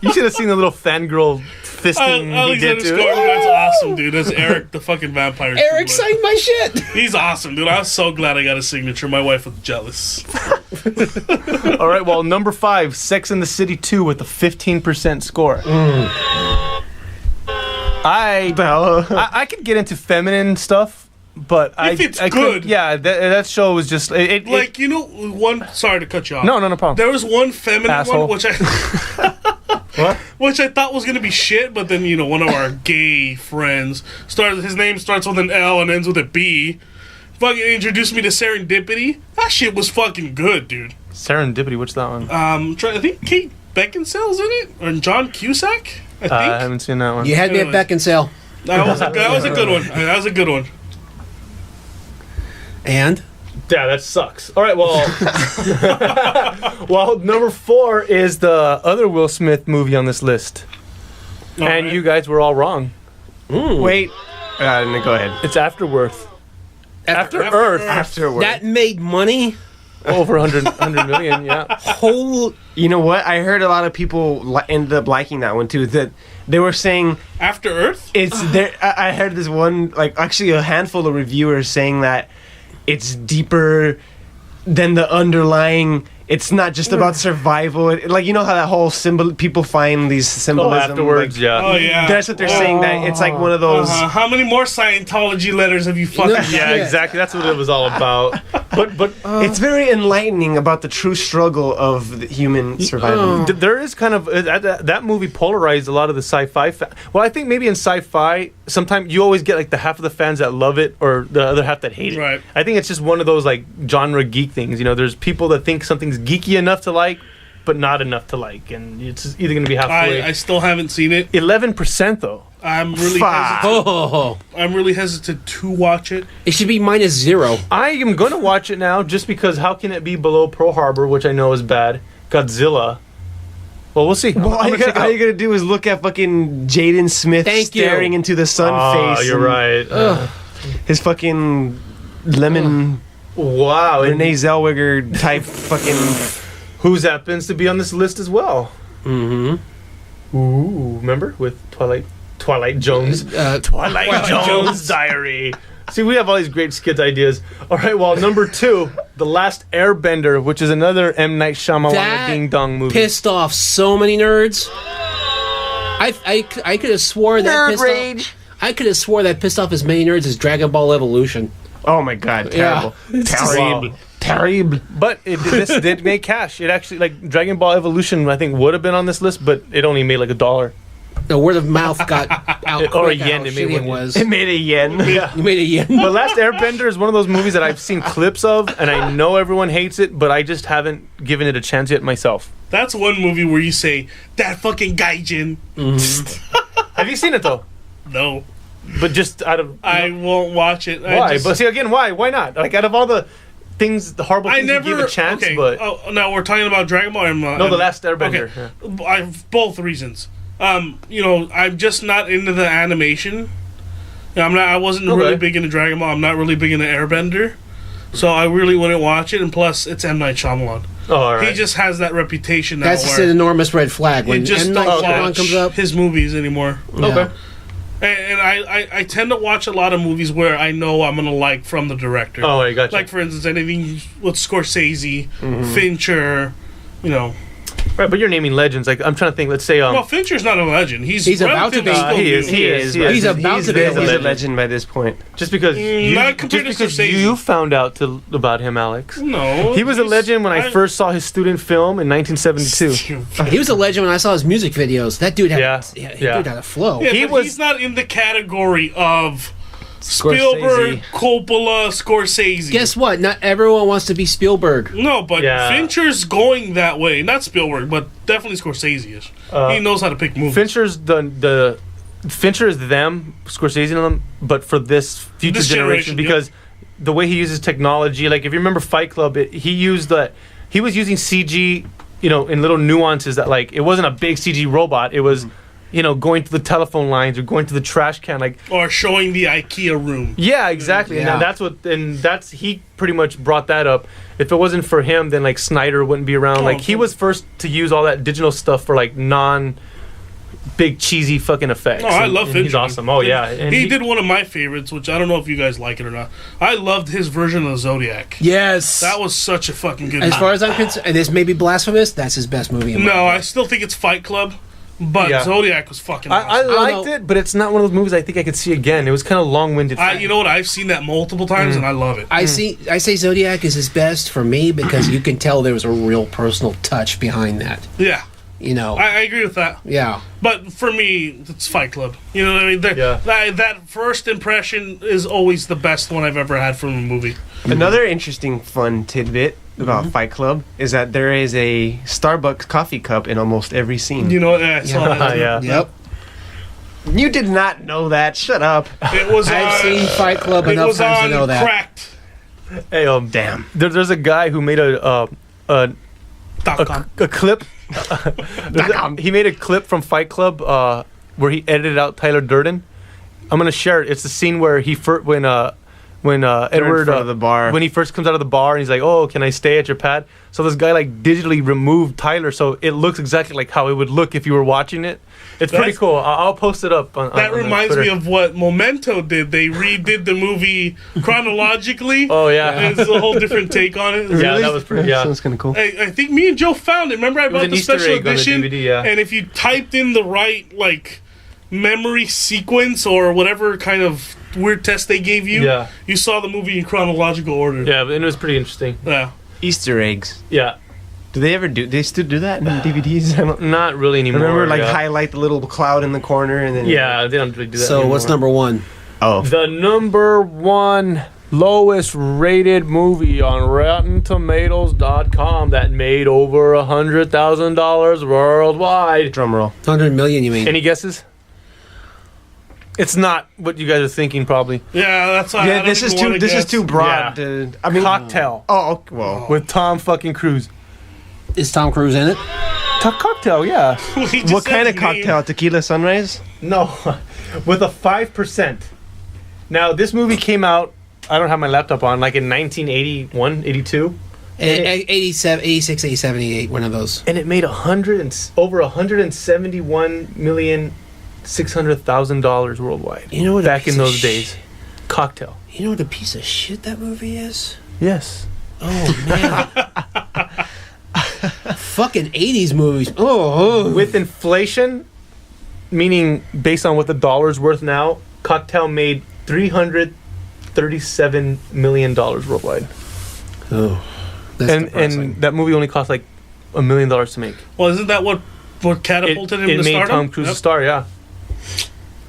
You should have seen the little fangirl fisting he Alexander did to it. Skarsgård's awesome, dude. That's Eric, the fucking vampire. Eric signed my shit. He's awesome, dude. I was so glad I got a signature. My wife was jealous. All right, well, number 5, Sex and the City 2 with a 15% score. I could get into feminine stuff but If it's I good. that show was just Like, you know, one. Sorry to cut you off. no problem. There was one feminine Asshole. one which I What? which I thought was gonna be shit, but then you know one of our gay friends his name starts with an L and ends with a B. Fucking introduced me to Serendipity. That shit was fucking good, dude. Serendipity, what's that one? I think Kate Beckinsale's in it, or John Cusack. I think I haven't seen that one. You had me at Anyways. Beckinsale. that was a good one. That was a good one. And Yeah, that sucks. All right, well, well, number 4 is the other Will Smith movie on this list, and Alright. you guys were all wrong. Wait. No, go ahead. It's Afterworth. After After Earth. Earth. Afterward. that made money. Over 100 million, yeah. Whole You know what? I heard a lot of people ended up liking that one too. That they were saying After Earth. it's there. I heard this one, like actually a handful of reviewers saying that it's deeper than the underlying. It's not just about survival. Like, you know how that whole symbol, people find these Oh, symbolism. afterwards, like, yeah. Oh yeah. That's what they're saying. That it's like one of those. How many more Scientology letters have you fucking? Yeah, exactly. That's what it was all about. But It's very enlightening about the true struggle of the human survival. there is kind of that movie polarized a lot of the sci-fi. Well, I think maybe in sci-fi, sometimes you always get like the half of the fans that love it or the other half that hate it. Right. I think it's just one of those like genre geek things. You know, there's people that think something's geeky enough to like, but not enough to like, and it's either going to be halfway. I still haven't seen it. 11% though. I'm really Fuck. hesitant. oh, I'm really hesitant to watch it. it should be -0. I am going to watch it now just because how can it be below Pearl Harbor, which I know is bad? Godzilla. Well, we'll see. Well, all I'm you gonna check gotta, it all out. you gotta do is look at fucking Jaden Smith Thank you. staring into the sun Oh, face. you're and right. His fucking lemon Wow. and Renee Zellweger type fucking. Who's happens to be on this list as well? Mm-hmm. Ooh, remember with Twilight Jones, Twilight Jones Diary. See, we have all these great skit ideas. All right, well, number 2, The Last Airbender, which is another M. Night Shyamalan That ding dong movie. pissed off so many nerds. I could have swore that Nerd pissed rage. off. I could have swore that pissed off as many nerds as Dragon Ball Evolution. Oh my god, terrible. Yeah. Terrible. Wow. Terrible. But this did make cash. It actually, like, Dragon Ball Evolution, I think, would have been on this list, but it only made like $1. The word of mouth got out Or a quick yen, how it made shitty it one. was. It made a yen. You made a yen. The Last Airbender is one of those movies that I've seen clips of, and I know everyone hates it, but I just haven't given it a chance yet myself. That's one movie where you say that fucking gaijin. Have you seen it though? No, But just out of I won't watch it. why? But see again, why? Why not? Like out of all the things, the horrible I things never you give a chance, okay. but Oh, no, we're talking about Dragon Ball. no, The Last Airbender. Okay, Yeah. I both reasons. You know, I'm just not into the animation. I wasn't Okay. really big into Dragon Ball. I'm not really big into Airbender, so I really wouldn't watch it. And plus, it's M. Night Shyamalan. Oh, all right. He just has that reputation now. That's just where an enormous red flag when you just M. don't Night watch Shyamalan comes up. his movies anymore. Okay. And I tend to watch a lot of movies where I know I'm gonna like from the director. Oh, I got you. Like for instance, anything with Scorsese, Fincher, you know. Right, but you're naming legends. Like I'm trying to think. Let's say Well, Fincher's not a legend. He's about to be. relatively he is. still He new. is. He's about to be a He's a legend. legend by this point. just because not compared to just because Scorsese. you found out about him, Alex. No, He was a legend when I first saw his student film in 1972. He was a legend when I saw his music videos. That dude had, Yeah. Dude Yeah. had a flow. Yeah, He but was- he's not in the category of Scorsese. Spielberg, Coppola, Scorsese. Guess what? Not everyone wants to be Spielberg. No, but Yeah. Fincher's going that way. Not Spielberg, but definitely Scorsese is. He knows how to pick movies. Fincher's the Fincher is them, Scorsese and them, but for this future This generation, generation, because the way he uses technology, like if you remember Fight Club, he was using CG, you know, in little nuances that like it wasn't a big CG robot. It was, you know, going to the telephone lines or going to the trash can, like Or showing the IKEA room. yeah, exactly. Yeah. And he pretty much brought that up. If it wasn't for him, then like Snyder wouldn't be around. Like he was first to use all that digital stuff for like big cheesy fucking effects. Oh, I And- love and Fincher. He's awesome. Oh yeah, and He did one of my favorites, which I don't know if you guys like it or not. I loved his version of the Zodiac. Yes. That was such a fucking good as movie. far as I'm concerned, and this may be blasphemous, that's his best movie. In my No, opinion. I still think it's Fight Club. But Yeah. Zodiac was fucking I awesome. liked it, but it's not one of those movies I think I could see again. It was kind of long-winded. You know what? I've seen that multiple times, and I love it. I say Zodiac is his best for me because you can tell there was a real personal touch behind that. Yeah. You know. I agree with that. Yeah. But for me, it's Fight Club. You know what I mean? Yeah. That first impression is always the best one I've ever had from a movie. Another interesting fun tidbit about Fight Club is that there is a Starbucks coffee cup in almost every scene. You know what? I saw that too. Yeah. Yep. You did not know that. Shut up. It was I've seen Fight Club it enough was times on to know that. Cracked. Hey, Damn. there's a guy who made a clip. He made a clip from Fight Club where he edited out Tyler Durden. I'm gonna share it. It's the scene where when Edward front of the bar. when he first comes out of the bar and he's like, "Oh, can I stay at your pad?" So this guy like digitally removed Tyler, so it looks exactly like how it would look if you were watching it. It's pretty cool. I'll post it up. That reminds me of what Memento did. They redid the movie chronologically. Oh yeah, And it's a whole different take on it. yeah, that was pretty. Yeah, Sounds kind of cool. I think me and Joe found it. Remember, I bought an the Easter special egg on the edition, DVD, yeah. and if you typed in the right memory sequence or whatever kind of weird test they gave you, Yeah. you saw the movie in chronological order. yeah, and it was pretty interesting. Yeah. Easter eggs. Yeah, Do they ever do? They still do that in DVDs? I don't not really anymore. remember. Like yeah. highlight the little cloud in the corner and then. Yeah, they don't really do that. So what's anymore. number one? Oh. The number one lowest rated movie on RottenTomatoes.com that made over $100,000 worldwide. Drum roll. 100 million, you mean? Any guesses? It's not what you guys are thinking, probably. Yeah, that's why I Yeah, don't this is even too. wanna This is guess. too broad. Yeah. To, I mean, Cocktail Oh, okay, well. with Tom fucking Cruise. Is Tom Cruise in it? Cocktail, yeah. We just What said kind of the name. cocktail? Tequila Sunrise? No, with a 5%. Now, this movie came out, I don't have my laptop on, like in 1981, 82. 87, 86, 87, 88, one of those. And it made over $171,600,000 worldwide. You know what? Back in those days. Cocktail. You know what a piece of shit that movie is? Yes. Oh, man. Fucking 80s movies. Oh. With inflation, meaning based on what the dollar's worth now, Cocktail made $337 million worldwide. Oh. That's depressing. And that movie only cost like $1 million to make. Well, isn't that what catapulted him It to made stardom? Tom Cruise a Yep. star, yeah.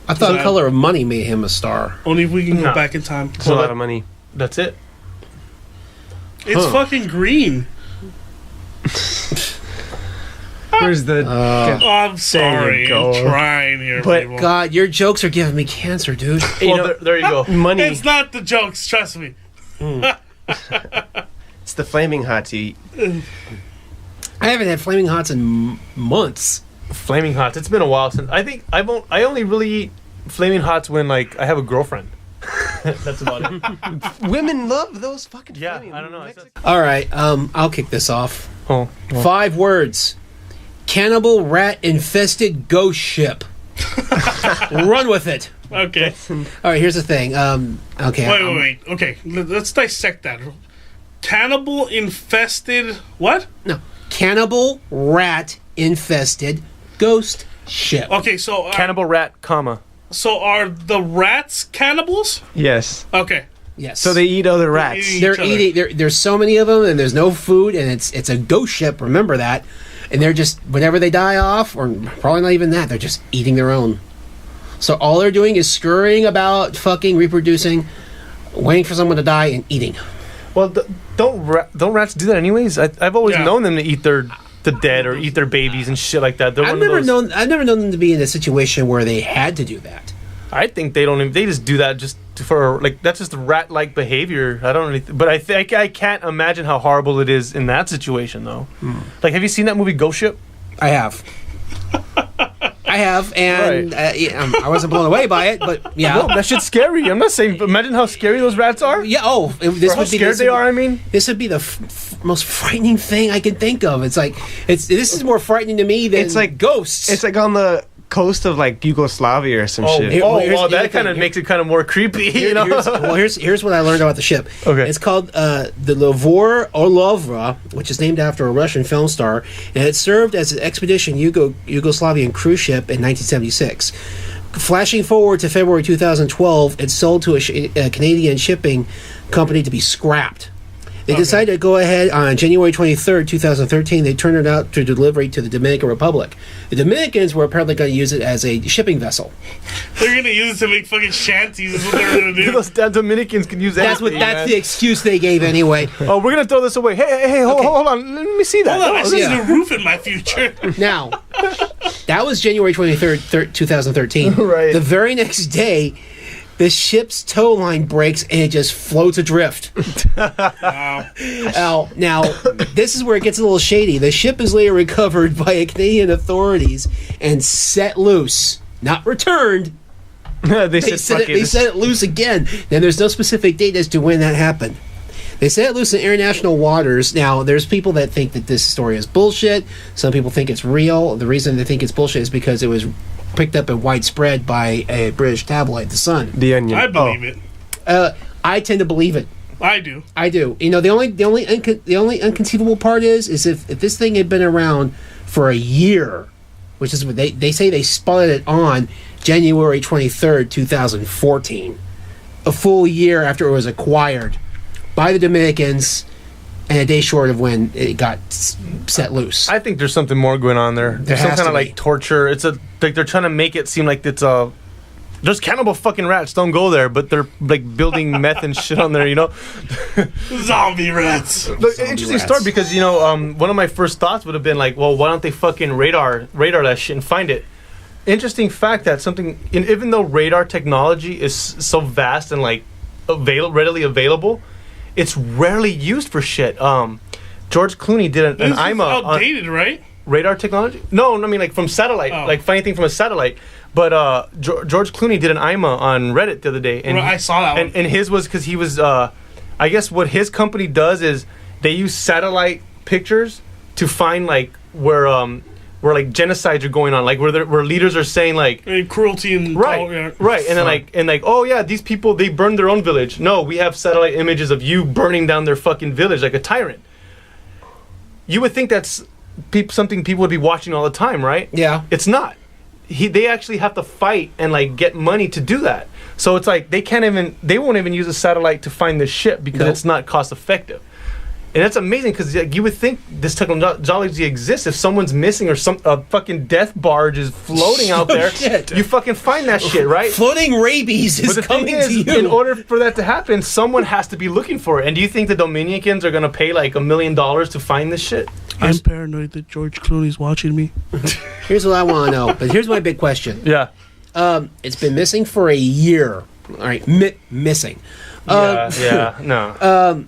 I thought that- Color of Money made him a star. Only if we can go No. back in time. It's a lot of money. That's it. It's fucking green. Where's the? Oh, I'm sorry. go. I'm trying here, But people. God, your jokes are giving me cancer, dude. you Well, know, there you go. money. It's not the jokes, trust me. It's the flaming hot tea. I haven't had Flaming Hots in months. Flaming Hots. It's been a while since. I think I only really eat Flaming Hots when like I have a girlfriend. That's about it. Women love those fucking. Yeah, flaming I don't know. Mexican- All right, I'll kick this off. Oh, 5 words. Cannibal rat infested ghost ship. Run with it. Okay. All right, here's the thing. Okay. Wait. Okay, let's dissect that. Cannibal infested. What? No. Cannibal rat infested ghost ship. Okay, so Cannibal Rat, comma. so are the rats cannibals? Yes. Okay. Yes. So they eat other rats. eat- they're each other. eating. There's so many of them, and there's no food, and it's a ghost ship. Remember that. And they're just whenever they die off, or probably not even that, they're just eating their own. So all they're doing is scurrying about, fucking reproducing, waiting for someone to die, and eating. Well, don't rats do that anyways? I've always Yeah. known them to eat the dead or eat their babies and shit like that. They're I've one of never those- known them to be in a situation where they had to do that. I think they don't. They just do that just for like that's just rat-like behavior. I don't really. But I think I can't imagine how horrible it is in that situation though. Like, have you seen that movie Ghost Ship? I have. I have, and I wasn't blown away by it, but yeah. No, that shit's scary. I'm not saying. But imagine how scary those rats are. Yeah. Oh, this Or how would be scared they are. I mean, This would be the most frightening thing I can think of. It's like this is more frightening to me than It's like ghosts. It's like on the coast of like Yugoslavia or some shit. here- Oh, here's well, the other that kind of thing. makes it kind of more creepy, you know? Here's what I learned about the ship. Okay. It's called the Lavor Orlova, which is named after a Russian film star, and it served as an expedition Yugoslavian cruise ship in 1976. Flashing forward to February 2012, it sold to a Canadian shipping company to be scrapped. They decided to go ahead on January 23rd, 2013. They turned it out to delivery to the Dominican Republic. The Dominicans were apparently going to use it as a shipping vessel. They're gonna use it to make fucking shanties. Is what they're gonna do. Those damn Dominicans can use That's anything, that's man. the excuse they gave anyway. Oh, we're gonna throw this away. Hey, hold on. Let me see that. Hold on, I see yeah. the roof in my future. Now, that was January 23rd, 2013. Right. The very next day, the ship's tow line breaks and it just floats adrift. Wow. Now, this is where it gets a little shady. The ship is later recovered by Canadian authorities and set loose. Not returned. they They set it loose again. Now, there's no specific date as to when that happened. They set it loose in international waters. Now, there's people that think that this story is bullshit. Some people think it's real. The reason they think it's bullshit is because it was picked up and widespread by a British tabloid, The Sun. The Onion. I believe it. I tend to believe it. I do. I do. You know, the only inconceivable part is if this thing had been around for a year, which is what they say they spotted it on January 23rd, 2014, a full year after it was acquired by the Dominicans, and a day short of when it got set loose. I think there's something more going on there. There's some has kind of to be. like torture. It's like they're trying to make it seem like it's a. There's cannibal fucking rats. Don't go there. But they're like building meth and shit on there. You know. Zombie rats. Look, interesting story because one of my first thoughts would have been like, well, why don't they fucking radar that shit and find it? Interesting fact that even though radar technology is so vast and like readily available, it's rarely used for shit. George Clooney did an This is IMA on outdated, right? radar technology. No, I mean like from satellite, like find anything from a satellite. But George Clooney did an IMA on Reddit the other day, and I saw that one. And his was because he was, I guess what his company does is they use satellite pictures to find like where like genocides are going on, like where leaders are saying like And cruelty and right, and then like oh yeah, these people they burned their own village. No, we have satellite images of you burning down their fucking village like a tyrant. You would think that's something people would be watching all the time, right? Yeah. It's not. They actually have to fight and like get money to do that. So it's like they won't even use a satellite to find this ship because Nope. it's not cost effective. And that's amazing because like, you would think this technology exists if someone's missing or a fucking death barge is floating out there. Shit. You fucking find that shit, right? Floating rabies But is the thing coming is, to you. in order for that to happen, someone has to be looking for it. And do you think the Dominicans are gonna pay like $1 million to find this shit? I'm paranoid that George Clooney's watching me. Here's what I want to know. But here's my big question. Yeah. It's been missing for a year. All right, missing. No.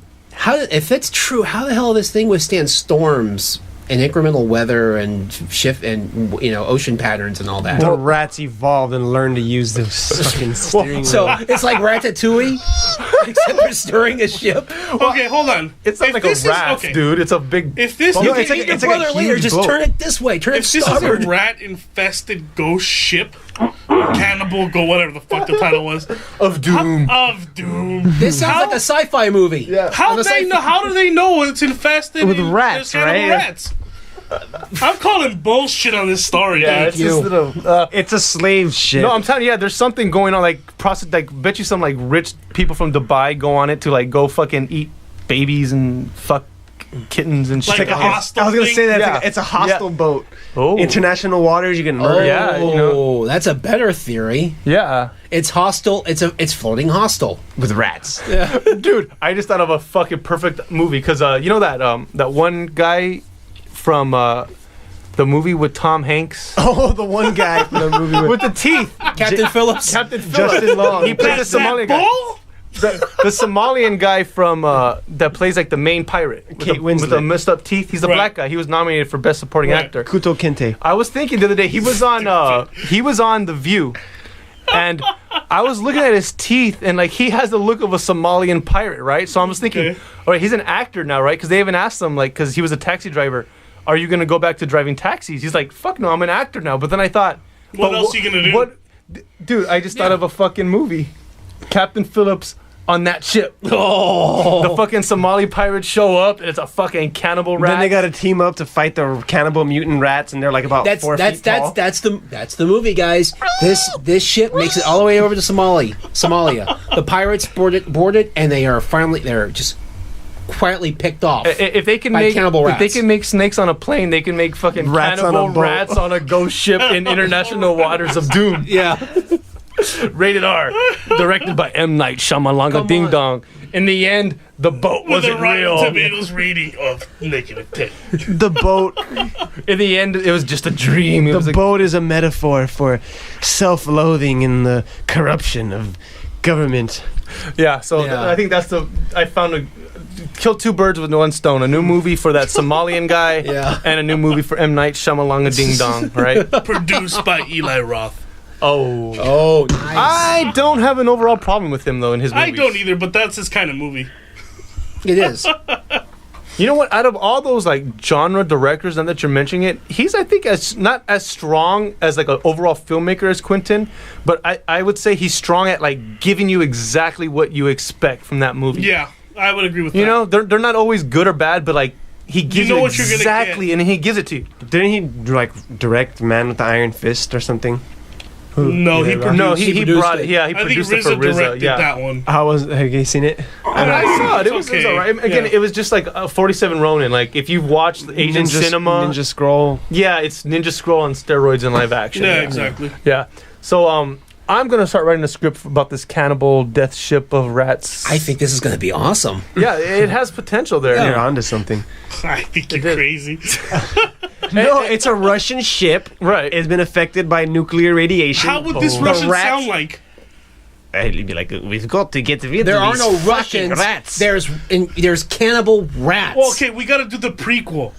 If it's true, how the hell does this thing withstand storms and incremental weather and shift and ocean patterns and all that? The rats evolved and learned to use the fucking steering wheel. So it's like Ratatouille, except for steering a ship. Okay, hold on. It's not If like a this is- rat, okay. dude. It's a big. If this You if can this- eat your brother later. huge Just boat. turn it this way. Turn it if this is starboard. a rat-infested ghost ship, cannibal go whatever the fuck the title was of doom. of doom. This sounds like a sci-fi movie. Yeah. How do they know it's infested With and rats, there's cannibal right? Rats? I'm calling bullshit on this story. Yeah, dude. it's just little. It's a slave ship. No, I'm telling you, there's something going on. Like, bet you some like rich people from Dubai go on it to like go fucking eat babies and fuck kittens and shit. Like a hostel I was gonna thing? say that Yeah. it's a hostile Yeah. boat. Oh. International waters, you can murder. Yeah, you know. that's a better theory. Yeah. It's hostile. It's floating hostile. with rats. Dude, I just thought of a fucking perfect movie because you know that one guy from the movie with Tom Hanks Oh, the one guy from the movie with with the teeth, Captain Phillips. Captain Phillips. Justin Long. He plays the Somalian guy. Bull? The Somalian guy from that plays like the main pirate with Kate with the Winslet. messed up teeth. He's the Right. black guy. He was nominated for best supporting Right. actor. Kuto Kinte. I was thinking the other day he was on The View, and I was looking at his teeth and like he has the look of a Somalian pirate, right? So I was thinking, Okay. all right, he's an actor now, right? Because they even asked him like, because he was a taxi driver, are you gonna go back to driving taxis? He's like, fuck no, I'm an actor now. But then I thought, What else are you gonna do? Dude, I just thought of a fucking movie. Captain Phillips on that ship. Oh, The fucking Somali pirates show up, and it's a fucking cannibal rat. Then they got to team up to fight the cannibal mutant rats, and they're like about 4 feet tall. that's the movie, guys. This ship makes it all the way over to Somalia. The pirates boarded, and they're just quietly picked off. If they can by make cannibal if they rats. can make snakes on a plane, they can make fucking Rats on a cannibal boat. rats on a ghost ship in international waters of doom. Yeah. Rated R. Directed by M. Night Shyamalanga Come Ding on. Dong. In the end, the boat With a wasn't Rotten real. Tomatoes reading of -10. The boat. In the end, it was just a dream. It was The a boat is a metaphor for self-loathing and the corruption of government. Yeah, so Yeah. I think that's I found kill two birds with one stone. A new movie for that Somalian guy, Yeah. and a new movie for M. Night Shyamalanga Ding Dong, right? Produced by Eli Roth. Oh. Oh, nice. I don't have an overall problem with him, though, in his movies. I don't either, but that's his kind of movie. It is. You know what? Out of all those, like, genre directors, now that you're mentioning it, he's, I think, not as strong as, like, an overall filmmaker as Quentin, but I would say he's strong at, like, giving you exactly what you expect from that movie. Yeah, I would agree with that. You know, they're not always good or bad, but, like, he gives know you what you're gonna exactly, get. and he gives it to you. Didn't he like direct Man with the Iron Fist or something? No, he produced. No, he produced brought it. it. Yeah, he I think produced it for RZA RZA. directed Yeah. that one. How was? Have you seen it? I saw it. It was okay. all right. Again, Yeah. it was just like 47 Ronin. Like, if you've watched Asian cinema, Ninja Scroll. yeah, it's Ninja Scroll on steroids in live action. Yeah, exactly. Yeah. So, I'm gonna start writing a script about this cannibal death ship of rats. I think this is going to be awesome. Yeah, it has potential there. You're onto something. I think you're did. crazy. No, it's a Russian ship. Right. It's been affected by nuclear radiation. How would this The Russian rats- sound like? It'd be like, we've got to get rid There of are these no fucking Russians. rats. There's cannibal rats. Well, okay, we got to do the prequel.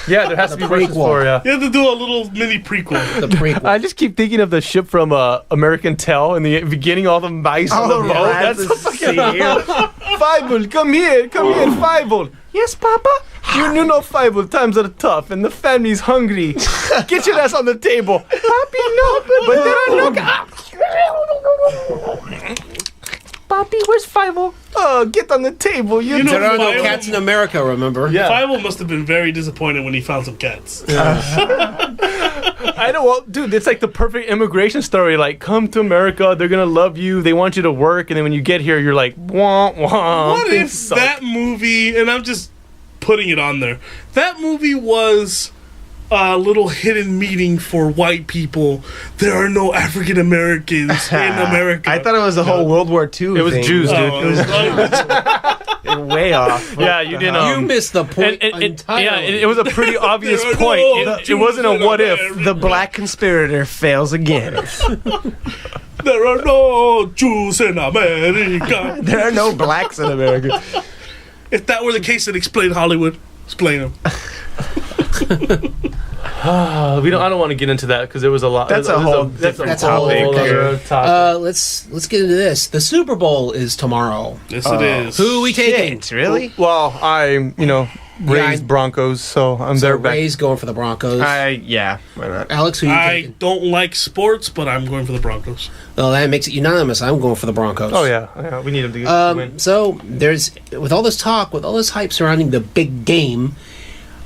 Yeah, there has to be Russians prequel. for yeah. You have to do a little mini prequel. The prequel. I just keep thinking of the ship from American Tell in the beginning, all the mice on the boat. That's so fucking Fievel, come here, Fievel. Yes, Papa? You know Fievel, times are tough and the family's hungry. Get your ass on the table. Papi, no, but there are no... Papi, where's Fievel? Oh, get on the table. You know, There are no Fievel- cats in America, remember? Yeah. Fievel must have been very disappointed when he found some cats. I know, well, dude, it's like the perfect immigration story. Like, come to America, they're gonna love you, they want you to work, and then when you get here, you're like, wah, wah. What things if suck. that movie, and I'm just putting it on there, that movie was a little hidden meeting for white people. There are no African Americans in America. I thought it was the whole World War II It was thing. Jews, dude. Oh, Way off. Yeah, you didn't. You missed the point entirely. Yeah, it was a pretty obvious There are point. no It wasn't a Jews in what if. America. The black conspirator fails again. There are no Jews in America. There are no blacks in America. If that were the case, then explain Hollywood. Explain them. I don't want to get into that because there was a lot. That's a whole that's different a whole topic. other topic. Let's get into this. The Super Bowl is tomorrow. Yes, it is. Who are we taking? Shit, really? Well, I'm raised I- Broncos, so I'm So there back. Ray's going for the Broncos. Yeah, why not? Alex, who are you I taking? don't like sports, but I'm going for the Broncos. Well, that makes it unanimous. I'm going for the Broncos. Oh yeah, we need them to win. So there's with all this talk, with all this hype surrounding the big game,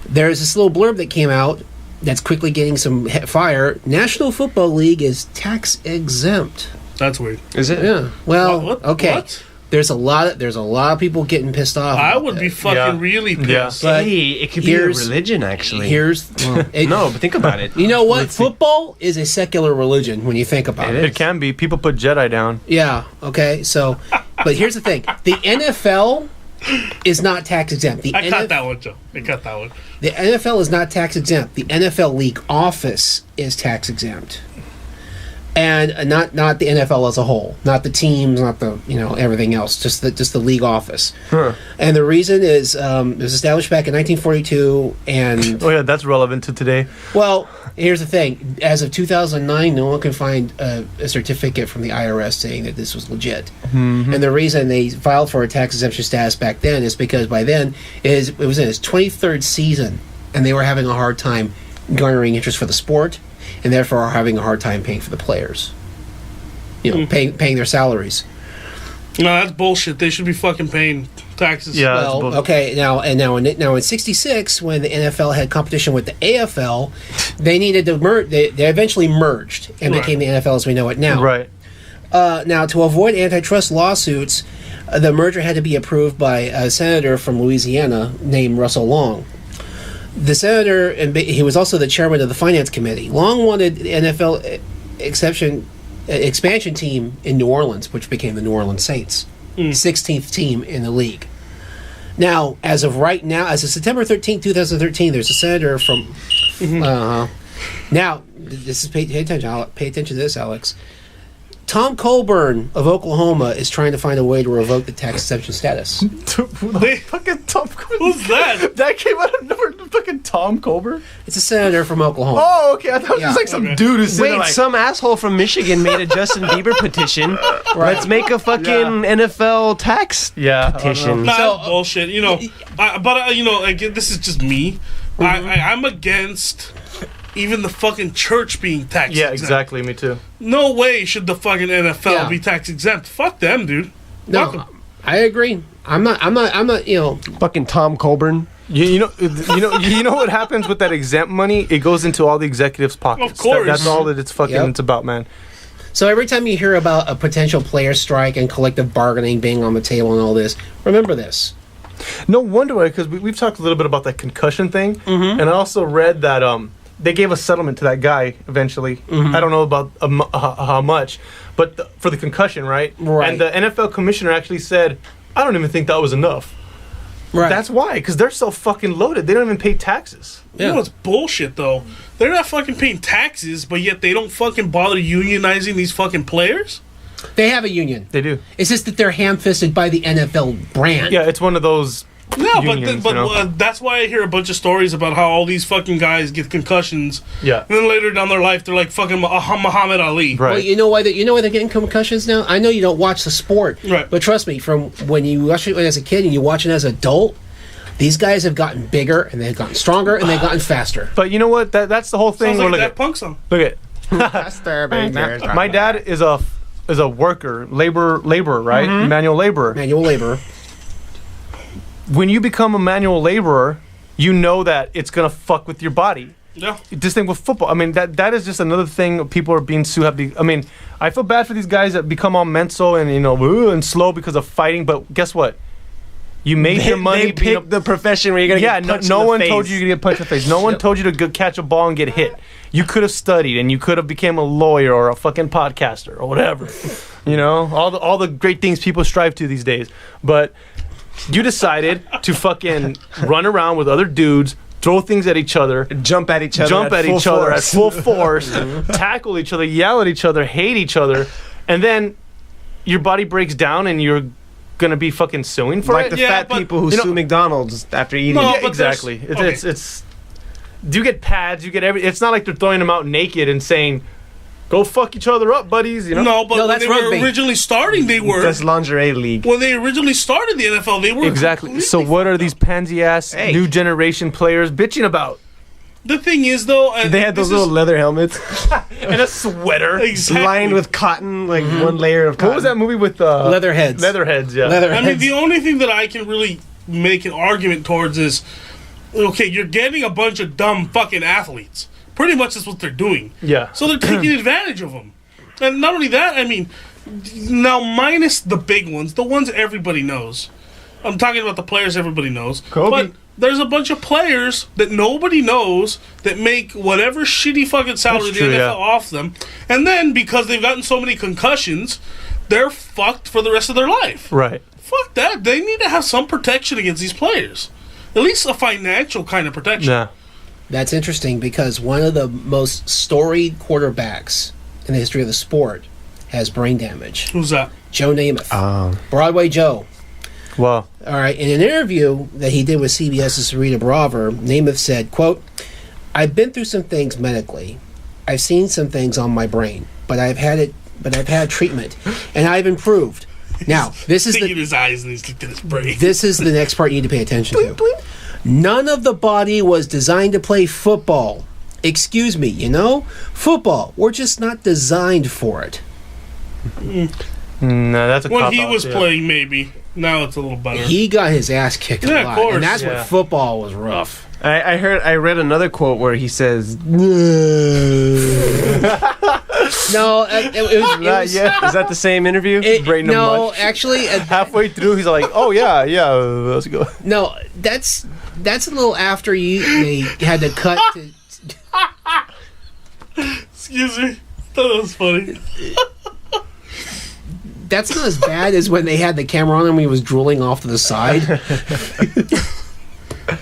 there's this little blurb that came out that's quickly getting some fire. National Football League is tax exempt. That's weird. Is it? Yeah. Well, What? okay. What? There's a lot of people getting pissed off. I about would that. be fucking Yeah. really Yeah. pissed. But Hey, it could be a here's- religion, actually. No, but think about it. You know what? Let's see. Football is a secular religion when you think about it. It can be. People put Jedi down. Yeah. Okay. So, but here's the thing: the NFL is not tax exempt. I cut that one, Joe. I cut that one. The NFL is not tax exempt. The NFL league office is tax exempt, and not the NFL as a whole, not the teams, not the everything else, just the league office. And the reason is it was established back in 1942, and Oh yeah, that's relevant to today. well, here's the thing: as of 2009, no one can find a certificate from the IRS saying that this was legit. And the reason they filed for a tax exemption status back then is because by then it was in its 23rd season, and they were having a hard time garnering interest for the sport, and therefore are having a hard time paying for the players. Paying their salaries. No, that's bullshit. They should be fucking paying taxes. Yeah. Well, okay, now in '66, when the NFL had competition with the AFL, they needed to merge. They eventually merged and became the NFL as we know it now. Right. Now, to avoid antitrust lawsuits, the merger had to be approved by a senator from Louisiana named Russell Long. The senator, and he was also the chairman of the finance committee. Long wanted the NFL expansion team in New Orleans, which became the New Orleans Saints, 16th team in the league. Now, as of September 13, 2013, there's a senator from. Now, this is pay attention to this, Alex. Tom Colburn of Oklahoma is trying to find a way to revoke the tax exemption status. Fucking Tom Colburn. Who's that? That came out of nowhere. Fucking Tom Colburn. It's a senator from Oklahoma. Oh, okay. I thought it was like some dude who's sitting Wait, like, some asshole from Michigan made a Justin Bieber petition. Let's make a fucking NFL tax petition. Nah, that's bullshit. This is just me. I'm against even the fucking church being tax exempt. Yeah, exactly. Me too. No way should the fucking NFL be tax exempt. Fuck them, dude. No, I agree. I'm not. Fucking Tom Colburn. You know what happens with that exempt money? It goes into all the executives' pockets. Of course. That's all that it's fucking it's about, man. So every time you hear about a potential player strike and collective bargaining being on the table and all this, remember this. No wonder why, because we've talked a little bit about that concussion thing, and I also read that they gave a settlement to that guy eventually. I don't know about how much, but for the concussion, right? Right. And the NFL commissioner actually said, I don't even think that was enough. Right. That's why, because they're so fucking loaded. They don't even pay taxes. You know what's bullshit, though? They're not fucking paying taxes, but yet they don't fucking bother unionizing these fucking players? They have a union. They do. It's just that they're ham-fisted by the NFL brand. Yeah, it's one of those unions, that's why I hear a bunch of stories about how all these fucking guys get concussions. Yeah. And then later down their life, they're like fucking Muhammad Ali. Right. Well, you know why they're getting concussions now? I know you don't watch the sport, right? But trust me, from when you watch it as a kid and you watch it as an adult, these guys have gotten bigger and they've gotten stronger and they've gotten faster. But you know what? That's the whole thing. Sounds like that punk song. Look at my dad is a worker, laborer, right? Manual laborer. Manual labor. When you become a manual laborer, you know that it's gonna fuck with your body. Yeah. This thing with football, I mean, that is just another thing people are being I mean, I feel bad for these guys that become all mental and and slow because of fighting. But guess what? You made your money. They picked the profession where you're gonna get punched no in the one face. told you you're gonna get punched in the face. No one told you to go catch a ball and get hit. You could have studied and you could have became a lawyer or a fucking podcaster or whatever. All the great things people strive to these days. But you decided to fucking run around with other dudes, throw things at each other, jump at each other at full force, tackle each other, yell at each other, hate each other, and then your body breaks down and you're gonna be fucking suing for like it. the fat people who sue McDonald's after eating. No, Yeah, exactly. It's. Do you get pads? You get It's not like they're throwing them out naked and saying, "Go fuck each other up, buddies." No, but when that's they were rugby. originally starting, they were. That's lingerie league. When they originally started the NFL, they were Exactly. So what are these pansy ass new generation players bitching about? The thing is, though, They had those little leather helmets And a sweater. exactly. lined with cotton, like one layer of cotton. What was that movie with Leatherheads? Leatherheads, yeah. I mean, the only thing that I can really make an argument towards is, okay, you're getting a bunch of dumb fucking athletes. Pretty much that's what they're doing. Yeah. So they're taking advantage of them. And not only that, I mean, now minus the big ones, the ones everybody knows. I'm talking about the players everybody knows. Kobe. But there's a bunch of players that nobody knows that make whatever shitty fucking salary That's true, the NFL yeah. off them. And then because they've gotten so many concussions, they're fucked for the rest of their life. Right. Fuck that. They need to have some protection against these players. At least a financial kind of protection. Yeah. That's interesting because one of the most storied quarterbacks in the history of the sport has brain damage. Who's that? Joe Namath. Broadway Joe. Wow. All right. In an interview that he did with CBS's Sarita Braver, Namath said, quote, "I've been through some things medically. I've seen some things on my brain, but I've had treatment, and I've improved. Now, this is Thinking his eyes and he's looking at his brain. This is the next part you need to pay attention to. None of the body was designed to play football. Excuse me, football, we're just not designed for it. No, that's a When cop he out, was yeah. playing, maybe. Now it's a little better. He got his ass kicked a Yeah, of lot, course, and that's yeah. when football was rough. I read another quote where he says, No, it was yeah. Is that the same interview? Brain no, much. actually, Halfway through, he's like, "Oh yeah, let's go." no. That's a little after they had to cut. To, Excuse me. That was funny. that's not as bad as when they had the camera on him when he was drooling off to the side.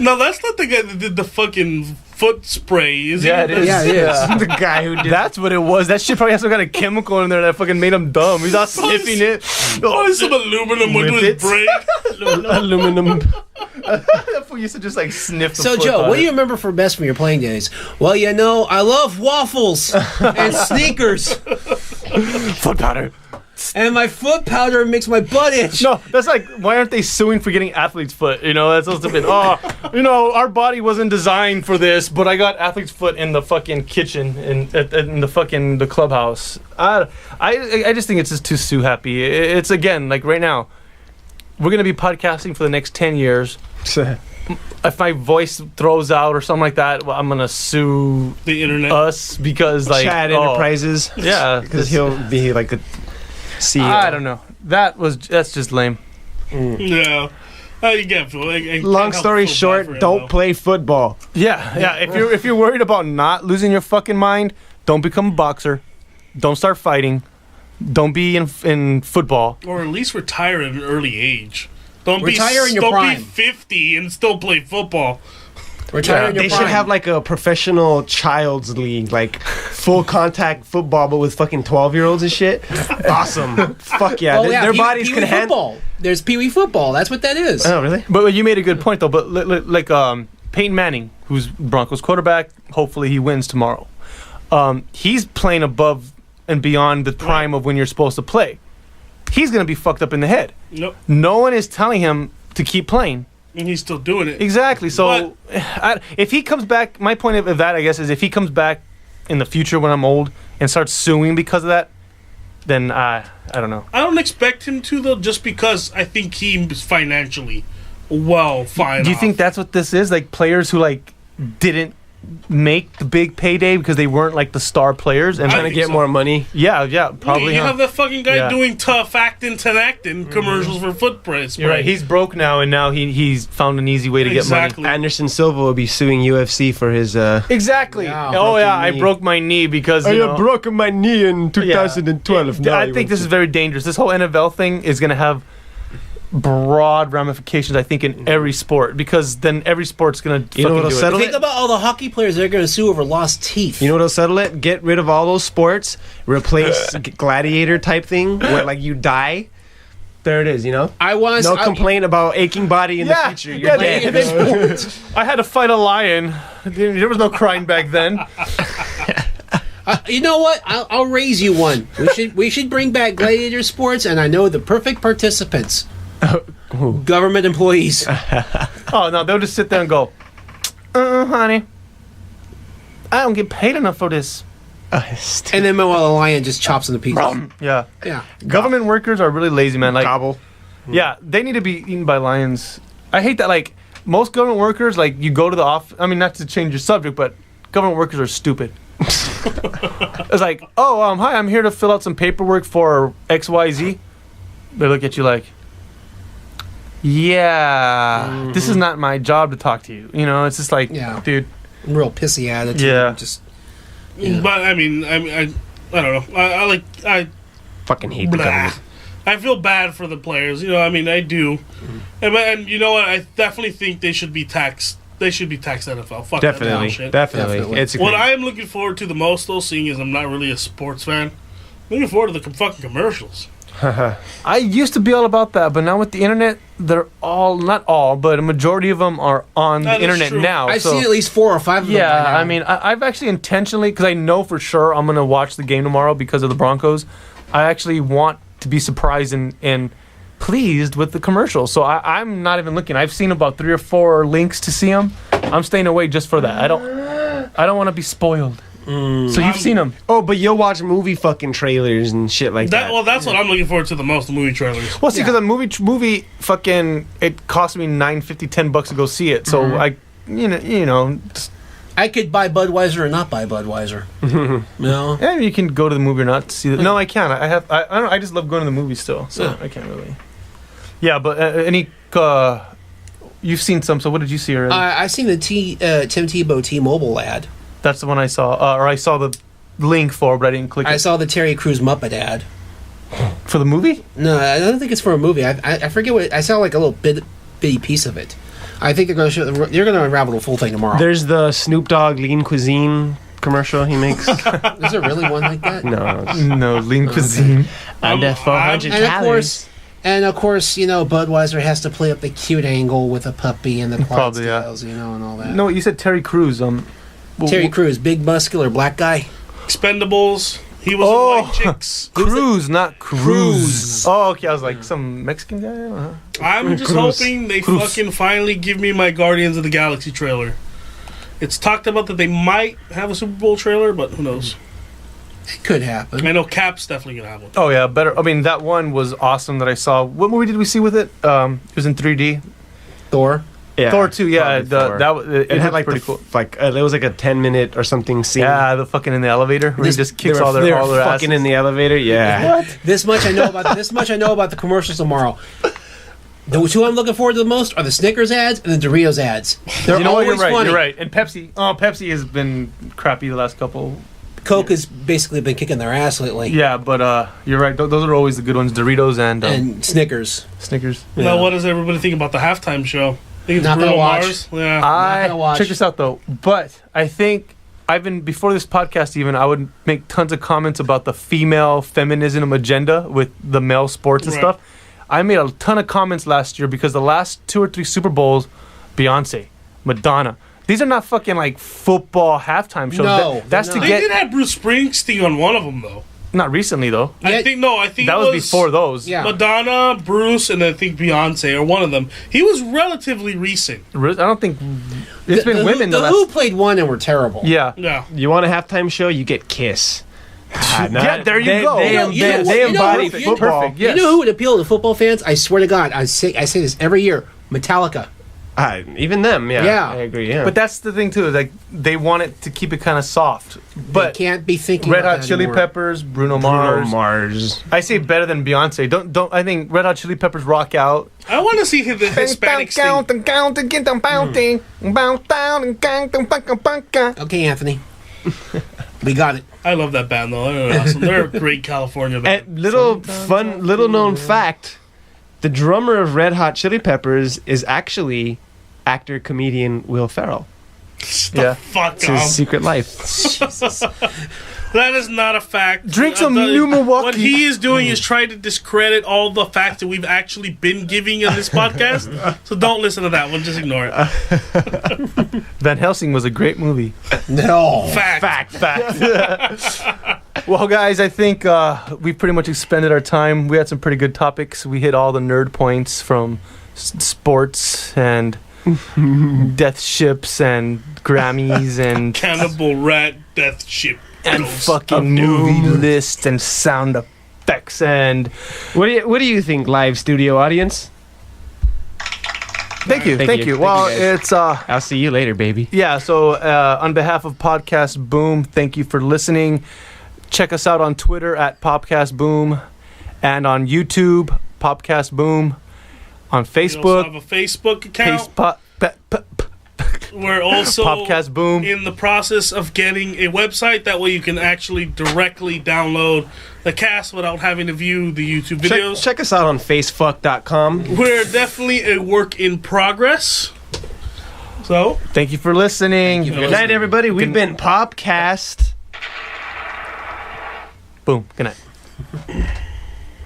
No, that's not the guy that did the fucking foot spray, is Yeah, he? it is. Yeah, it is. The guy who did That's what it was. That shit probably has some kind of chemical in there that fucking made him dumb. He's all sniffing it. Probably some aluminum went to his Whippets. brain. aluminum. That fool used to just like sniff the So, foot Joe, on what do it. you remember from best from your playing days? Well, I love waffles and sneakers, Foot powder. and my foot powder makes my butt itch. No, that's like, why aren't they suing for getting athlete's foot? That's so stupid. Our body wasn't designed for this, but I got athlete's foot in the fucking kitchen in the clubhouse. I just think it's just too Sue happy. It's again, like right now, we're going to be podcasting for the next 10 years. If my voice throws out or something like that, well, I'm going to sue The internet. us because like, Chad Enterprises. yeah, Because he'll be like a CEO. I don't know. That's just lame. Yeah. You can't feel I Long can't help story feel bad short, for him, don't though. play football. Yeah. If you're worried about not losing your fucking mind, don't become a boxer. Don't start fighting. Don't be in football. Or at least retire at an early age. Don't Retire in your don't prime. be 50 and still play football. Retire in your They should prime. have like a professional child's league, like full contact football, but with fucking 12-year-olds and shit. Awesome. Fuck yeah. Oh, Their Pee- bodies Pee-wee can handle. football. There's Pee Wee football. That's what that is. Oh, really? But you made a good point though. But like Peyton Manning, who's Broncos quarterback, hopefully he wins tomorrow. He's playing above and beyond the prime of when you're supposed to play. He's gonna be fucked up in the head. Nope. No one is telling him to keep playing. And he's still doing it. Exactly. So if he comes back, my point of that, I guess, is if he comes back in the future when I'm old and starts suing because of that, then I don't know. I don't expect him to, though, just because I think he's financially fine. Do you think that's what this is? Like players who like didn't make the big payday because they weren't like the star players and I Trying to think get so. more money. yeah, probably. You huh? have that fucking guy Yeah. doing tough acting, commercials for foot spray. You're right. He's broke now, and now he's found an easy way to get money. Exactly. Anderson Silva will be suing UFC for his. Exactly. Yeah. Oh yeah, Broken I knee. broke my knee because you know, broken my knee in yeah. 2012. I think this is very dangerous. This whole NFL thing is going to have broad ramifications, I think, in every sport, because then every sport's going to You know fucking what'll do settle it. Think about all the hockey players that are going to sue over lost teeth. You know what'll settle it? Get rid of all those sports. Replace gladiator type thing where like you die. There it is. You know. I want No complaint about aching body in the future. You're yeah, dead. I had to fight a lion. There was no crying back then. You know what? I'll raise you one. We should bring back gladiator sports, and I know the perfect participants. Government employees. Oh no, they'll just sit there and go, honey, I don't get paid enough for this. And then meanwhile, the lion just chops them to pieces. Yeah. Yeah. Government workers are really lazy, man. Like, Gobble. yeah, they need to be eaten by lions. I hate that. Like, most government workers, like, you go to the office. I mean, not to change your subject, but government workers are stupid. It's like, oh, hi, I'm here to fill out some paperwork for XYZ. They look at you like, yeah, this is not my job to talk to you. You know, it's just like, Yeah. dude. Real pissy attitude. Yeah. Just. Yeah. But I mean, I don't know. I Fucking hate the blah. government. I feel bad for the players. You know, I mean, I do. And you know what? I definitely think they should be taxed. They should be taxed NFL. Fuck that bullshit. Definitely. It's What I am looking forward to the most, though, seeing as I'm not really a sports fan, looking forward to the fucking commercials. I used to be all about that, but now with the internet, they're all, not all, but a majority of them are on That the is internet true. now. I've so- seen at least 4 or 5 of them. by Yeah, now. I mean, I've actually intentionally, because I know for sure I'm going to watch the game tomorrow because of the Broncos, I actually want to be surprised and pleased with the commercials. So I'm not even looking. I've seen about 3 or 4 links to see them. I'm staying away just for that. I don't. I don't want to be spoiled. So you've seen them. Oh, but you'll watch movie fucking trailers and shit like that. Well, that's what I'm looking forward to the most, the movie trailers. Well, see, because a movie fucking, it cost me $9.50, $10 to go see it. So I could buy Budweiser or not buy Budweiser. No. yeah, you can go to the movie or not to see it. No, I can't. I don't know. I just love going to the movie still, so I can't really. Yeah, but any you've seen some. So what did you see already? I seen the Tim Tebow T-Mobile ad. That's the one I saw, or I saw the link for, but I didn't click. I saw the Terry Crews Muppet ad. For the movie? No, I don't think it's for a movie. I forget what I saw, like a little bitty piece of it. I think they're going to unravel the full thing tomorrow. There's the Snoop Dogg Lean Cuisine commercial he makes. Is there really one like that? No, Lean Cuisine. Under 400 calories. And of course, Budweiser has to play up the cute angle with a puppy and the Clydesdales, and all that. No, you said Terry Crews. Terry Crews, big muscular black guy. Expendables. He was in White Chicks. Cruz, not Cruz. Oh, okay. I was like, some Mexican guy? I don't know. I'm just hoping they fucking finally give me my Guardians of the Galaxy trailer. It's talked about that they might have a Super Bowl trailer, but who knows? It could happen. I know Cap's definitely going to have one. Oh, yeah. Better. I mean, that one was awesome that I saw. What movie did we see with it? It was in 3D. Thor. Yeah, Thor 2, yeah. Thor. It had like pretty cool. There was like a 10-minute or something scene. Yeah, the fucking in the elevator where he just kicks all their fucking asses. in the elevator. Yeah. What? This much I know about the commercials tomorrow. The two I'm looking forward to the most are the Snickers ads and the Doritos ads. They're always funny. You're right. And Pepsi. Oh, Pepsi has been crappy the last couple. Coke has basically been kicking their ass lately. Yeah, but you're right. Those are always the good ones. Doritos and Snickers. Snickers. Yeah. Now, what does everybody think about the halftime show? Think it's not Bruno gonna watch. Mars? Yeah. Check this out though. But I think before this podcast even, I would make tons of comments about the female feminism agenda with the male sports and stuff. I made a ton of comments last year because the last 2 or 3 Super Bowls, Beyonce, Madonna. These are not fucking like football halftime shows. No, that's to They get. did have Bruce Springsteen on one of them though. Not recently though. I think that was before those. Yeah. Madonna, Bruce, and I think Beyonce or one of them. He was relatively recent. I don't think it's been women. The Who played one and were terrible. Yeah. Yeah. You want a halftime show? You get Kiss. Yeah, there you go. They embody football. Perfect. Yes. You know who would appeal to football fans? I swear to God, I say this every year. Metallica. Even them, Yeah. I agree. Yeah, But that's the thing too. Is like they want it to keep it kind of soft. But They can't be thinking Red about Hot that Chili anymore. Peppers, Bruno Mars. I say better than Beyonce. Don't. I think Red Hot Chili Peppers rock out. I want to see the Hispanic sing. Okay, Anthony. We got it. I love that band though. They're awesome. They're a great California band. And little known fact: the drummer of Red Hot Chili Peppers is actually actor comedian Will Ferrell. Fuck It's his secret life. That is not a fact. Drink some new Milwaukee. What he is doing is trying to discredit all the facts that we've actually been giving in this podcast. So don't listen to that one. Just ignore it. Van Helsing was a great movie. No. Fact. Well, guys, I think we pretty much expended our time. We had some pretty good topics. We hit all the nerd points from sports and death ships and Grammys and Cannibal Rat Death Ship. and fucking movie lists and sound effects and What do you think, live studio audience? thank you. Thank you. Well, Thank you, guys. it's I'll see you later, baby. yeah. So on behalf of Podcast Boom, thank you for listening. Check us out on Twitter at PopcastBOOM and on YouTube Popcast Boom. On We also Facebook, have a Facebook account. We're also Popcast Boom. in the process of getting a website. That way you can actually directly download the cast without having to view the YouTube videos. Check us out on facefuck.com. We're definitely a work in progress. So, Thank you for listening. Good night, everybody. We've been Popcast. Boom. Good night.